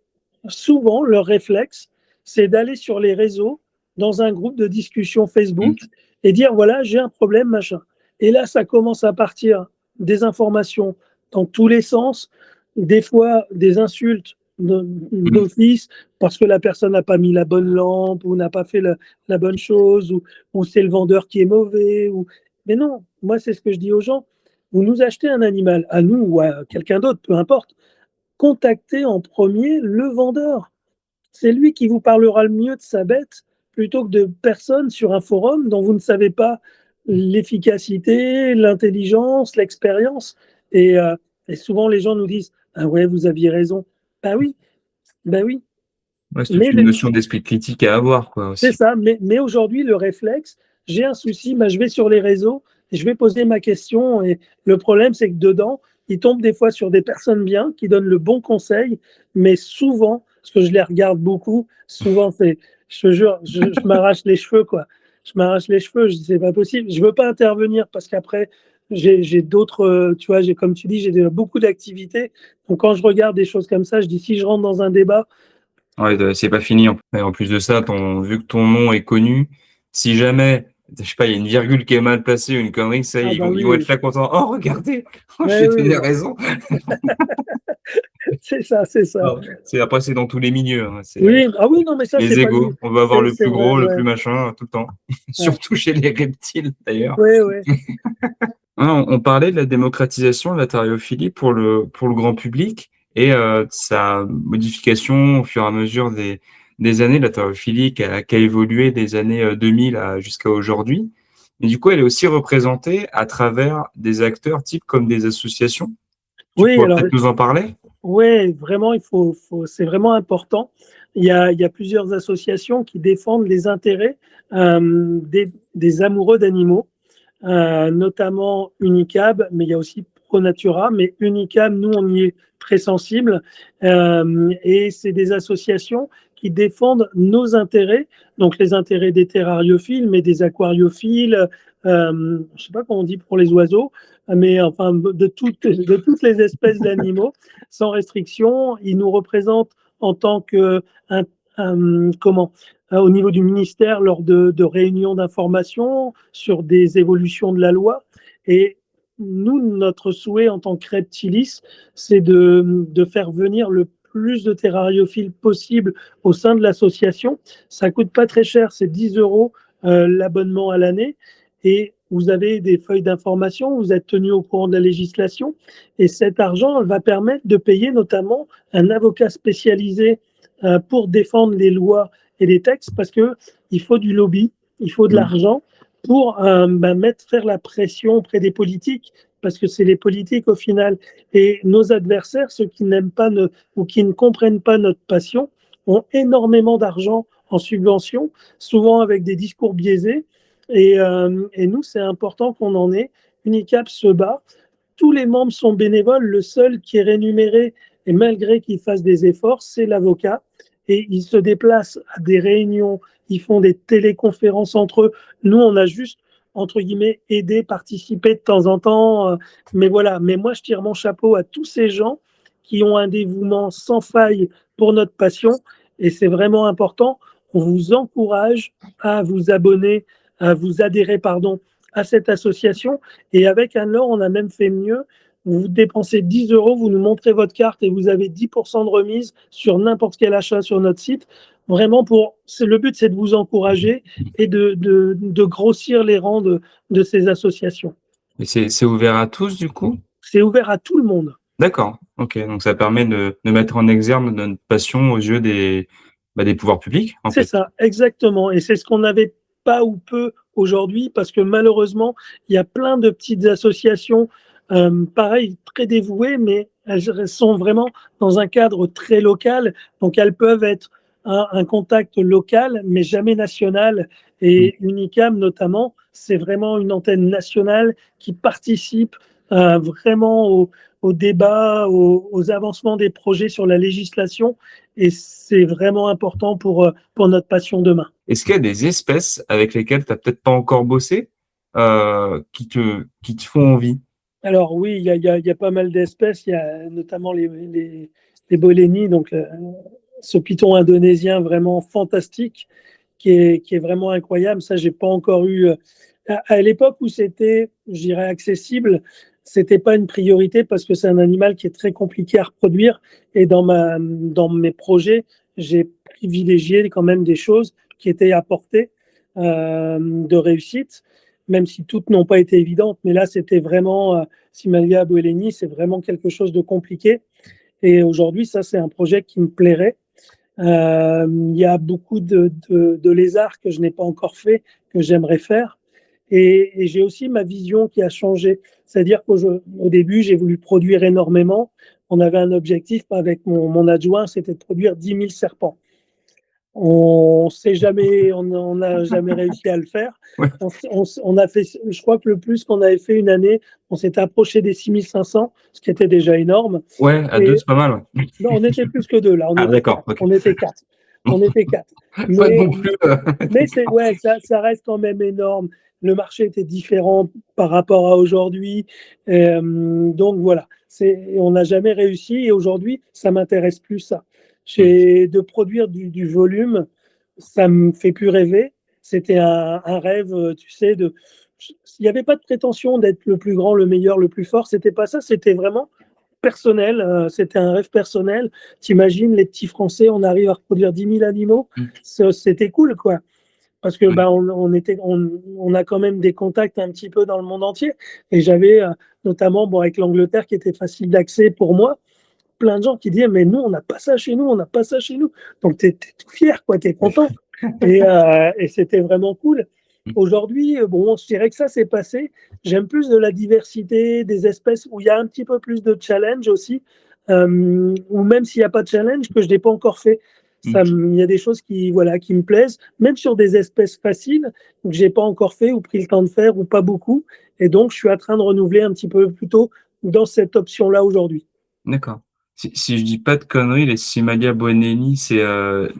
souvent, leur réflexe, c'est d'aller sur les réseaux, dans un groupe de discussion Facebook,
Mm.
et dire, voilà, j'ai un problème, machin. Et là, ça commence à partir des informations dans tous les sens, des fois des insultes
Mm.
d'office parce que la personne n'a pas mis la bonne lampe ou n'a pas fait la bonne chose ou c'est le vendeur qui est mauvais. Mais non, moi, c'est ce que je dis aux gens. Vous nous achetez un animal, à nous ou à quelqu'un d'autre, peu importe. Contactez en premier le vendeur. C'est lui qui vous parlera le mieux de sa bête plutôt que de personnes sur un forum dont vous ne savez pas l'efficacité, l'intelligence, l'expérience. Et, euh, et souvent, les gens nous disent: ah ouais, vous aviez raison. Bah oui, bah oui.
Ouais, c'est toute
Mais
une notion d'esprit critique à avoir, quoi,
c'est
aussi.
ça, mais aujourd'hui, le réflexe, j'ai un souci, bah, je vais sur les réseaux et je vais poser ma question. Et le problème, c'est que dedans, ils tombent des fois sur des personnes bien qui donnent le bon conseil, mais souvent, parce que je les regarde beaucoup, souvent, je te jure, je m'arrache les cheveux, quoi. Je m'arrache les cheveux, je dis, c'est pas possible. Je veux pas intervenir parce qu'après, j'ai d'autres, tu vois, comme tu dis, beaucoup d'activités. Donc, quand je regarde des choses comme ça, je dis, si je rentre dans un débat,
Ouais, c'est pas fini. Et en plus de ça, vu que ton nom est connu, si jamais, je sais pas, il y a une virgule qui est mal placée, une connerie, ça,
ah bah
ils vont
oui,
être là contents. Oh, regardez, oh,
ouais,
j'ai
oui,
donné
oui,
raison.
c'est ça, c'est ça.
Non, après, c'est dans tous les milieux, hein.
Oui, ah oui, non, mais ça, c'est
Les
pas
égos.
lui.
On veut avoir le
C'est
plus
vrai,
gros, le
ouais,
plus machin, tout le temps.
ouais,
Surtout chez les reptiles, d'ailleurs.
ouais, ouais.
Hein, on parlait de la démocratisation de la thériophilie pour le grand public et de sa modification au fur et à mesure des années. La thériophilie qui a évolué des années 2000 jusqu'à aujourd'hui. Mais du coup, elle est aussi représentée à travers des acteurs types comme des associations. Tu
Oui,
pourrais
alors,
peut-être nous en parler?
ouais, vraiment, c'est vraiment important. Il y a plusieurs associations qui défendent les intérêts des amoureux d'animaux, notamment Unicab, mais il y a aussi ProNatura. Mais Unicab, nous, on y est très sensible. Et c'est des associations qui défendent nos intérêts, donc les intérêts des terrariophiles, mais des aquariophiles, je ne sais pas comment on dit pour les oiseaux, mais enfin de toutes les espèces d'animaux, sans restriction. Ils nous représentent en tant que comment au niveau du ministère lors de réunions d'information sur des évolutions de la loi. Et nous, notre souhait en tant que Reptilis, c'est de faire venir le plus de terrariophiles possible au sein de l'association. Ça coûte pas très cher, c'est 10 euros l'abonnement à l'année. Et vous avez des feuilles d'information, vous êtes tenu au courant de la législation. Et cet argent va permettre de payer notamment un avocat spécialisé pour défendre les lois et les textes, parce qu'il faut du lobby, il faut de
Mm.
l'argent pour faire la pression auprès des politiques, parce que c'est les politiques au final. Et nos adversaires, ceux qui n'aiment pas ou qui ne comprennent pas notre passion, ont énormément d'argent en subvention, souvent avec des discours biaisés. Et nous, c'est important qu'on en ait. Unicap se bat. Tous les membres sont bénévoles. Le seul qui est rémunéré, et malgré qu'il fasse des efforts, c'est l'avocat. Et ils se déplacent à des réunions, ils font des téléconférences entre eux. Nous, on a juste, entre guillemets, aidé, participé de temps en temps. Mais voilà, mais moi, je tire mon chapeau à tous ces gens qui ont un dévouement sans faille pour notre passion. Et c'est vraiment important. On vous encourage à vous abonner, à vous adhérer, pardon, à cette association. Et avec Anne-Laure, on a même fait mieux. Vous dépensez 10 euros, vous nous montrez votre carte et vous avez 10% de remise sur n'importe quel achat sur notre site. Vraiment, le but, c'est de vous encourager et de grossir les rangs de ces associations.
Et c'est ouvert à tous, du coup?
C'est ouvert à tout le monde.
D'accord. Ok. Donc, ça permet de mettre en exergue notre passion aux yeux des pouvoirs publics, en
C'est
fait.
ça, exactement. Et c'est ce qu'on n'avait pas ou peu aujourd'hui, parce que malheureusement, il y a plein de petites associations, pareil, très dévouées, mais elles sont vraiment dans un cadre très local. Donc, elles peuvent être un contact local, mais jamais national.
Mm.
Et Unicam, notamment, c'est vraiment une antenne nationale qui participe vraiment au débat, aux avancements des projets sur la législation. Et c'est vraiment important pour notre passion demain.
Est-ce qu'il y a des espèces avec lesquelles tu n'as peut-être pas encore bossé, qui te font envie?
Alors oui, il y a pas mal d'espèces. Il y a notamment les bolénies, donc ce python indonésien vraiment fantastique, qui est vraiment incroyable. Ça, j'ai pas encore eu. À l'époque où c'était, je dirais, accessible, c'était pas une priorité parce que c'est un animal qui est très compliqué à reproduire. Et dans mes projets, j'ai privilégié quand même des choses qui étaient à portée de réussite. même si toutes n'ont pas été évidentes. Mais là, c'était vraiment Simalia boelleni, c'est vraiment quelque chose de compliqué. Et aujourd'hui, ça, c'est un projet qui me plairait. Il y a beaucoup de lézards que je n'ai pas encore fait, que j'aimerais faire. Et j'ai aussi ma vision qui a changé. C'est-à-dire qu'au début, j'ai voulu produire énormément. On avait un objectif avec mon adjoint, c'était de produire 10 000 serpents. On n'a jamais réussi à le faire.
Ouais,
On a fait, je crois que le plus qu'on avait fait une année, on s'était approché des 6500, ce qui était déjà énorme.
ouais, à deux,
Et
c'est pas mal. Ouais.
non, on était plus que deux, là, on
Ah,
était
d'accord,
quatre.
ok.
On était quatre. On était quatre.
Pas
Mais,
non plus.
mais c'est, ouais, ça reste quand même énorme. Le marché était différent par rapport à aujourd'hui. Donc voilà, on n'a jamais réussi et aujourd'hui, ça m'intéresse plus ça. De produire du volume, ça me fait plus rêver. C'était un rêve, tu sais, il n'y avait pas de prétention d'être le plus grand, le meilleur, le plus fort. C'était pas ça. C'était vraiment personnel. C'était un rêve personnel. T'imagines, les petits Français, on arrive à reproduire 10 000 animaux. C'était cool, quoi. Parce que
Ouais.
bah, on a quand même des contacts un petit peu dans le monde entier. Et j'avais notamment avec l'Angleterre qui était facile d'accès pour moi, plein de gens qui disaient mais nous on n'a pas ça chez nous, on n'a pas ça chez nous. Donc tu es tout fier, quoi, tu es content. Et c'était vraiment cool. Aujourd'hui, bon, je dirais que ça s'est passé. J'aime plus de la diversité des espèces où il y a un petit peu plus de challenge aussi, ou même s'il n'y a pas de challenge que je n'ai pas encore fait. Il y a des choses qui me plaisent, même sur des espèces faciles que j'ai pas encore fait ou pris le temps de faire ou pas beaucoup. Et donc, je suis en train de renouveler un petit peu plutôt dans cette option-là aujourd'hui.
D'accord. Si je dis pas de conneries, les Simalia bonelli, c'est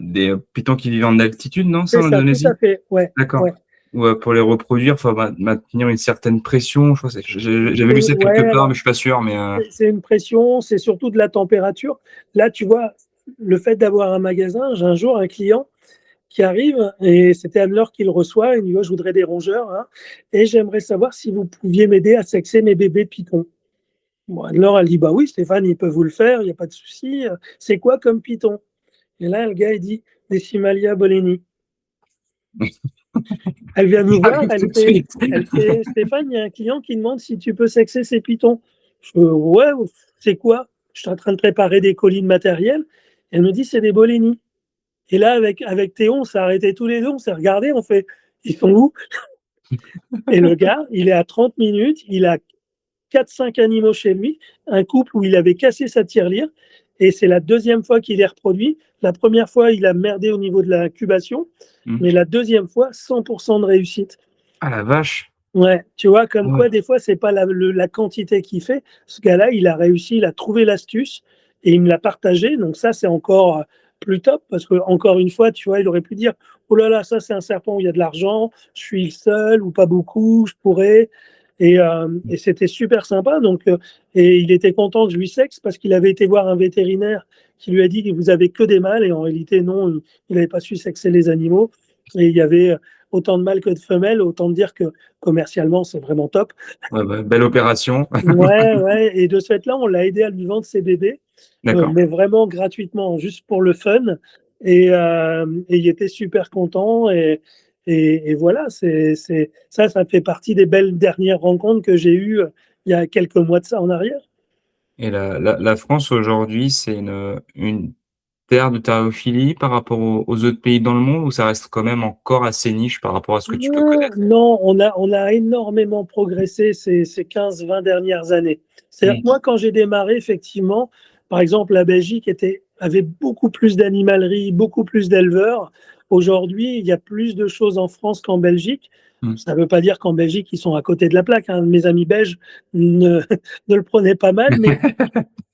des pitons qui vivent en altitude, non, ça,
C'est
en
ça, tout à
Indonésie?
fait. Ouais,
D'accord.
ouais.
Ou pour les reproduire, il faut maintenir une certaine pression. Je crois j'avais lu ça quelque
Ouais,
part,
alors,
mais je suis pas sûr. Mais
c'est une pression, c'est surtout de la température. Là, tu vois, le fait d'avoir un magasin, j'ai un jour un client qui arrive et c'était Anne-Laure qui le reçoit. Il me dit, oh, je voudrais des rongeurs, hein, et j'aimerais savoir si vous pouviez m'aider à sexer mes bébés pitons. Bon, Anne-Laure, elle dit, bah oui, Stéphane, il peut vous le faire, il n'y a pas de souci. C'est quoi comme piton? Et là, le gars, il dit, des Simalia boleni. Elle vient nous voir,
j'arrive tout de suite.
elle fait, Stéphane, il y a un client qui demande si tu peux sexer ses pitons. Je fais, ouais, c'est quoi? Je suis en train de préparer des colis de matériel. Elle me dit, c'est des boleni. Et là, avec Théo, on s'est arrêtés tous les deux, on s'est regardés, on fait, ils sont où? Et le gars, il est à 30 minutes, il a 4-5 animaux chez lui, un couple où il avait cassé sa tirelire, et c'est la deuxième fois qu'il est reproduit. La première fois, il a merdé au niveau de l'incubation, mais la deuxième fois, 100% de réussite.
Ah la vache.
Ouais, tu vois, comme
Ouais.
quoi, des fois, c'est pas la quantité qu'il fait. Ce gars-là, il a réussi, il a trouvé l'astuce et il me l'a partagé. Donc ça, c'est encore plus top parce que encore une fois, tu vois, il aurait pu dire, oh là là, ça, c'est un serpent où il y a de l'argent, je suis le seul ou pas beaucoup, je pourrais. Et c'était super sympa. Donc, et il était content que je lui sexe parce qu'il avait été voir un vétérinaire qui lui a dit que vous avez que des mâles et en réalité, non, il n'avait pas su sexer les animaux. Et il y avait autant de mâles que de femelles, autant dire que commercialement, c'est vraiment top.
Ouais, bah, belle opération.
Ouais, ouais. Et de ce fait-là, on l'a aidé à lui vendre ses bébés,
D'accord.
mais vraiment gratuitement, juste pour le fun. Et il était super content. Et voilà, ça fait partie des belles dernières rencontres que j'ai eues il y a quelques mois de ça en arrière.
Et la France aujourd'hui, c'est une terre de tharéophilie par rapport aux autres pays dans le monde, ou ça reste quand même encore assez niche par rapport à ce que tu peux connaître?
Non, on a énormément progressé ces 15-20 dernières années. C'est-à-dire que
Mm.
moi, quand j'ai démarré, effectivement, par exemple, la Belgique avait beaucoup plus d'animalerie, beaucoup plus d'éleveurs. Aujourd'hui, il y a plus de choses en France qu'en Belgique.
Mm.
Ça ne veut pas dire qu'en Belgique, ils sont à côté de la plaque, hein. Mes amis belges ne, ne le prenaient pas mal,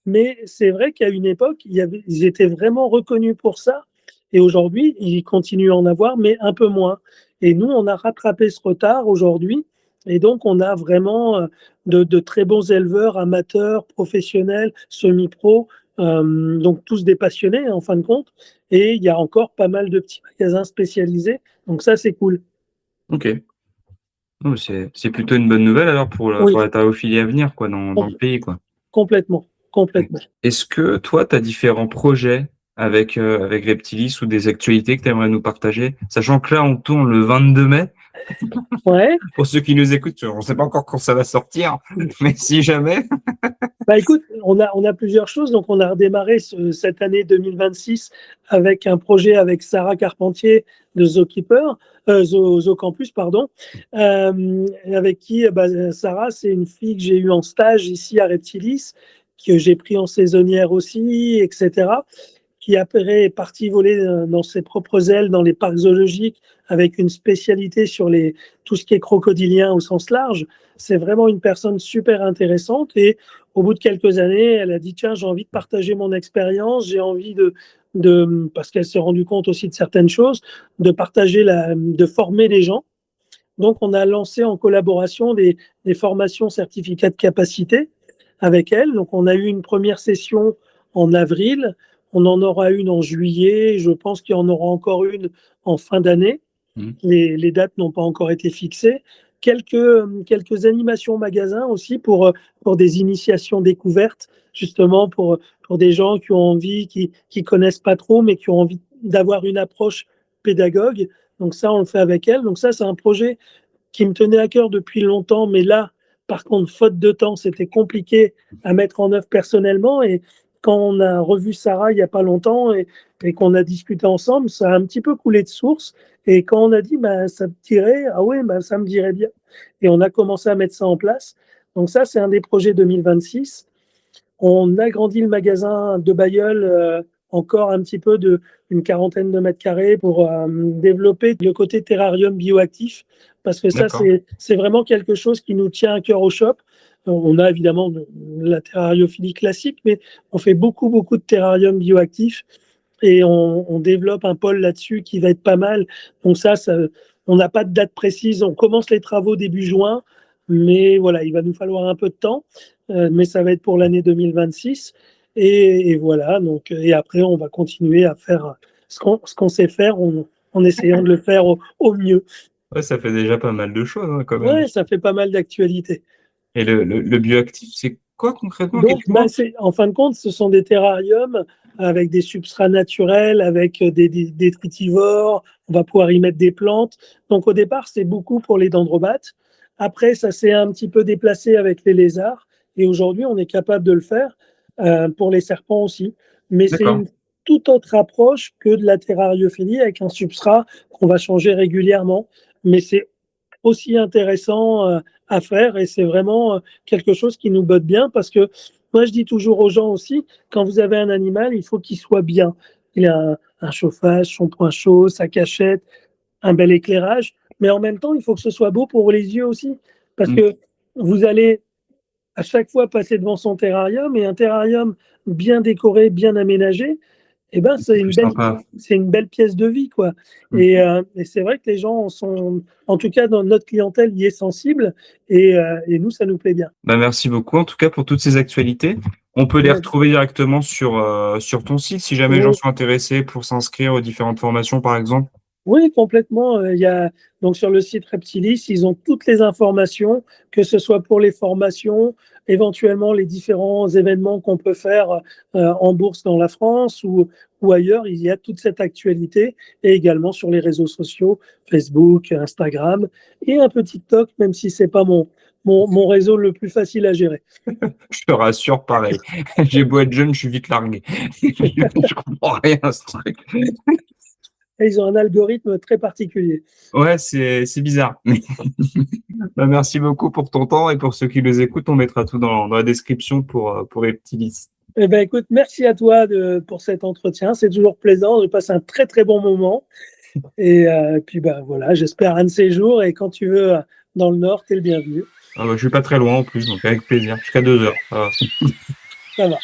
mais c'est vrai qu'à une époque, ils étaient vraiment reconnus pour ça. Et aujourd'hui, ils continuent à en avoir, mais un peu moins. Et nous, on a rattrapé ce retard aujourd'hui. Et donc, on a vraiment de très bons éleveurs, amateurs, professionnels, semi-pro, donc tous des passionnés en fin de compte. Et il y a encore pas mal de petits magasins spécialisés. Donc ça, c'est cool.
Ok. Oh, c'est plutôt une bonne nouvelle alors pour
Oui,
la tharéophilie à venir, quoi, dans le pays, quoi.
complètement,
Ouais.
complètement.
Est-ce que toi, tu as différents projets avec Reptilis ou des actualités que tu aimerais nous partager? Sachant que là, on tourne le 22 mai.
Ouais.
Pour ceux qui nous écoutent, on ne sait pas encore quand ça va sortir, mais si jamais.
Bah écoute, on a plusieurs choses. Donc, on a redémarré cette année 2026 avec un projet avec Sarah Carpentier de Zookeeper, Zoocampus, pardon, avec qui, Sarah, c'est une fille que j'ai eue en stage ici à Reptilis, que j'ai pris en saisonnière aussi, etc., qui après est partie voler dans ses propres ailes dans les parcs zoologiques avec une spécialité sur tout ce qui est crocodilien au sens large. C'est vraiment une personne super intéressante et au bout de quelques années, elle a dit tiens, j'ai envie de partager mon expérience, j'ai envie parce qu'elle s'est rendue compte aussi de certaines choses, de former les gens. Donc, on a lancé en collaboration des formations certificats de capacité avec elle. Donc, on a eu une première session en avril, on en aura une en juillet, je pense qu'il y en aura encore une en fin d'année. Les dates n'ont pas encore été fixées. Quelques animations magasins aussi pour des initiations découvertes, justement pour des gens qui ont envie, qui connaissent pas trop, mais qui ont envie d'avoir une approche pédagogue. Donc ça, on le fait avec elle. Donc ça, c'est un projet qui me tenait à cœur depuis longtemps, mais là, par contre, faute de temps, c'était compliqué à mettre en œuvre personnellement. Et quand on a revu Sarah il n'y a pas longtemps et qu'on a discuté ensemble, ça a un petit peu coulé de source. Et quand on a dit, ça me dirait, ah ouais, ça me dirait bien. Et on a commencé à mettre ça en place. Donc ça, c'est un des projets 2026. On agrandit le magasin de Bailleul encore un petit peu une quarantaine de mètres carrés pour développer le côté terrarium bioactif parce que ça,
D'accord.
c'est vraiment quelque chose qui nous tient à cœur au shop. On a évidemment la terrariophilie classique, mais on fait beaucoup, beaucoup de terrarium bioactif et on développe un pôle là-dessus qui va être pas mal. Donc on n'a pas de date précise. On commence les travaux début juin, mais voilà, il va nous falloir un peu de temps. Mais ça va être pour l'année 2026. Et voilà, donc, et après, on va continuer à faire ce qu'on sait faire en essayant de le faire au mieux.
Ouais, ça fait déjà pas mal de choses, hein, quand même.
Ouais, ça fait pas mal d'actualités.
Et le bioactif, c'est quoi concrètement?
Donc,
Quelques mots?
en fin de compte, ce sont des terrariums avec des substrats naturels, avec des détritivores. On va pouvoir y mettre des plantes. Donc, au départ, c'est beaucoup pour les dendrobates. Après, ça s'est un petit peu déplacé avec les lézards. Et aujourd'hui, on est capable de le faire pour les serpents aussi. Mais c'est
D'accord.
une toute autre approche que de la terrariophilie avec un substrat qu'on va changer régulièrement. Mais c'est aussi intéressant à faire et c'est vraiment quelque chose qui nous botte bien parce que moi je dis toujours aux gens aussi, quand vous avez un animal, il faut qu'il soit bien. Il a un chauffage, son point chaud, sa cachette, un bel éclairage, mais en même temps, il faut que ce soit beau pour les yeux aussi parce
Mm.
que vous allez à chaque fois passer devant son terrarium et un terrarium bien décoré, bien aménagé, eh ben,
Plus sympa.
c'est une belle pièce de vie, quoi.
Mm.
Et c'est vrai que les gens sont, en tout cas, dans notre clientèle, y est sensible. Et nous, ça nous plaît bien.
Bah, merci beaucoup, en tout cas, pour toutes ces actualités. On peut les
Ouais.
retrouver directement sur ton site si jamais les gens
Oui,
sont intéressés pour s'inscrire aux différentes formations, par exemple.
oui, complètement. Il y a, donc sur le site Reptilis, ils ont toutes les informations, que ce soit pour les formations, éventuellement les différents événements qu'on peut faire en bourse dans la France ou ailleurs. Il y a toute cette actualité et également sur les réseaux sociaux, Facebook, Instagram et un peu TikTok, même si c'est pas mon réseau le plus facile à gérer.
Je te rassure, pareil. J'ai beau être jeune, je suis vite largué. Je comprends rien à ce truc.
Et ils ont un algorithme très particulier.
Ouais, c'est bizarre. Bah, merci beaucoup pour ton temps et pour ceux qui les écoutent, on mettra tout dans la description pour les petits listes.
Eh ben, écoute, merci à toi pour cet entretien. C'est toujours plaisant. Je passe un très, très bon moment. Et puis, voilà, j'espère un de ces jours. Et quand tu veux, dans le Nord, tu es le bienvenu.
Ah bah, je suis pas très loin en plus, donc avec plaisir. Jusqu'à 2 heures. Ça va.
Ça va.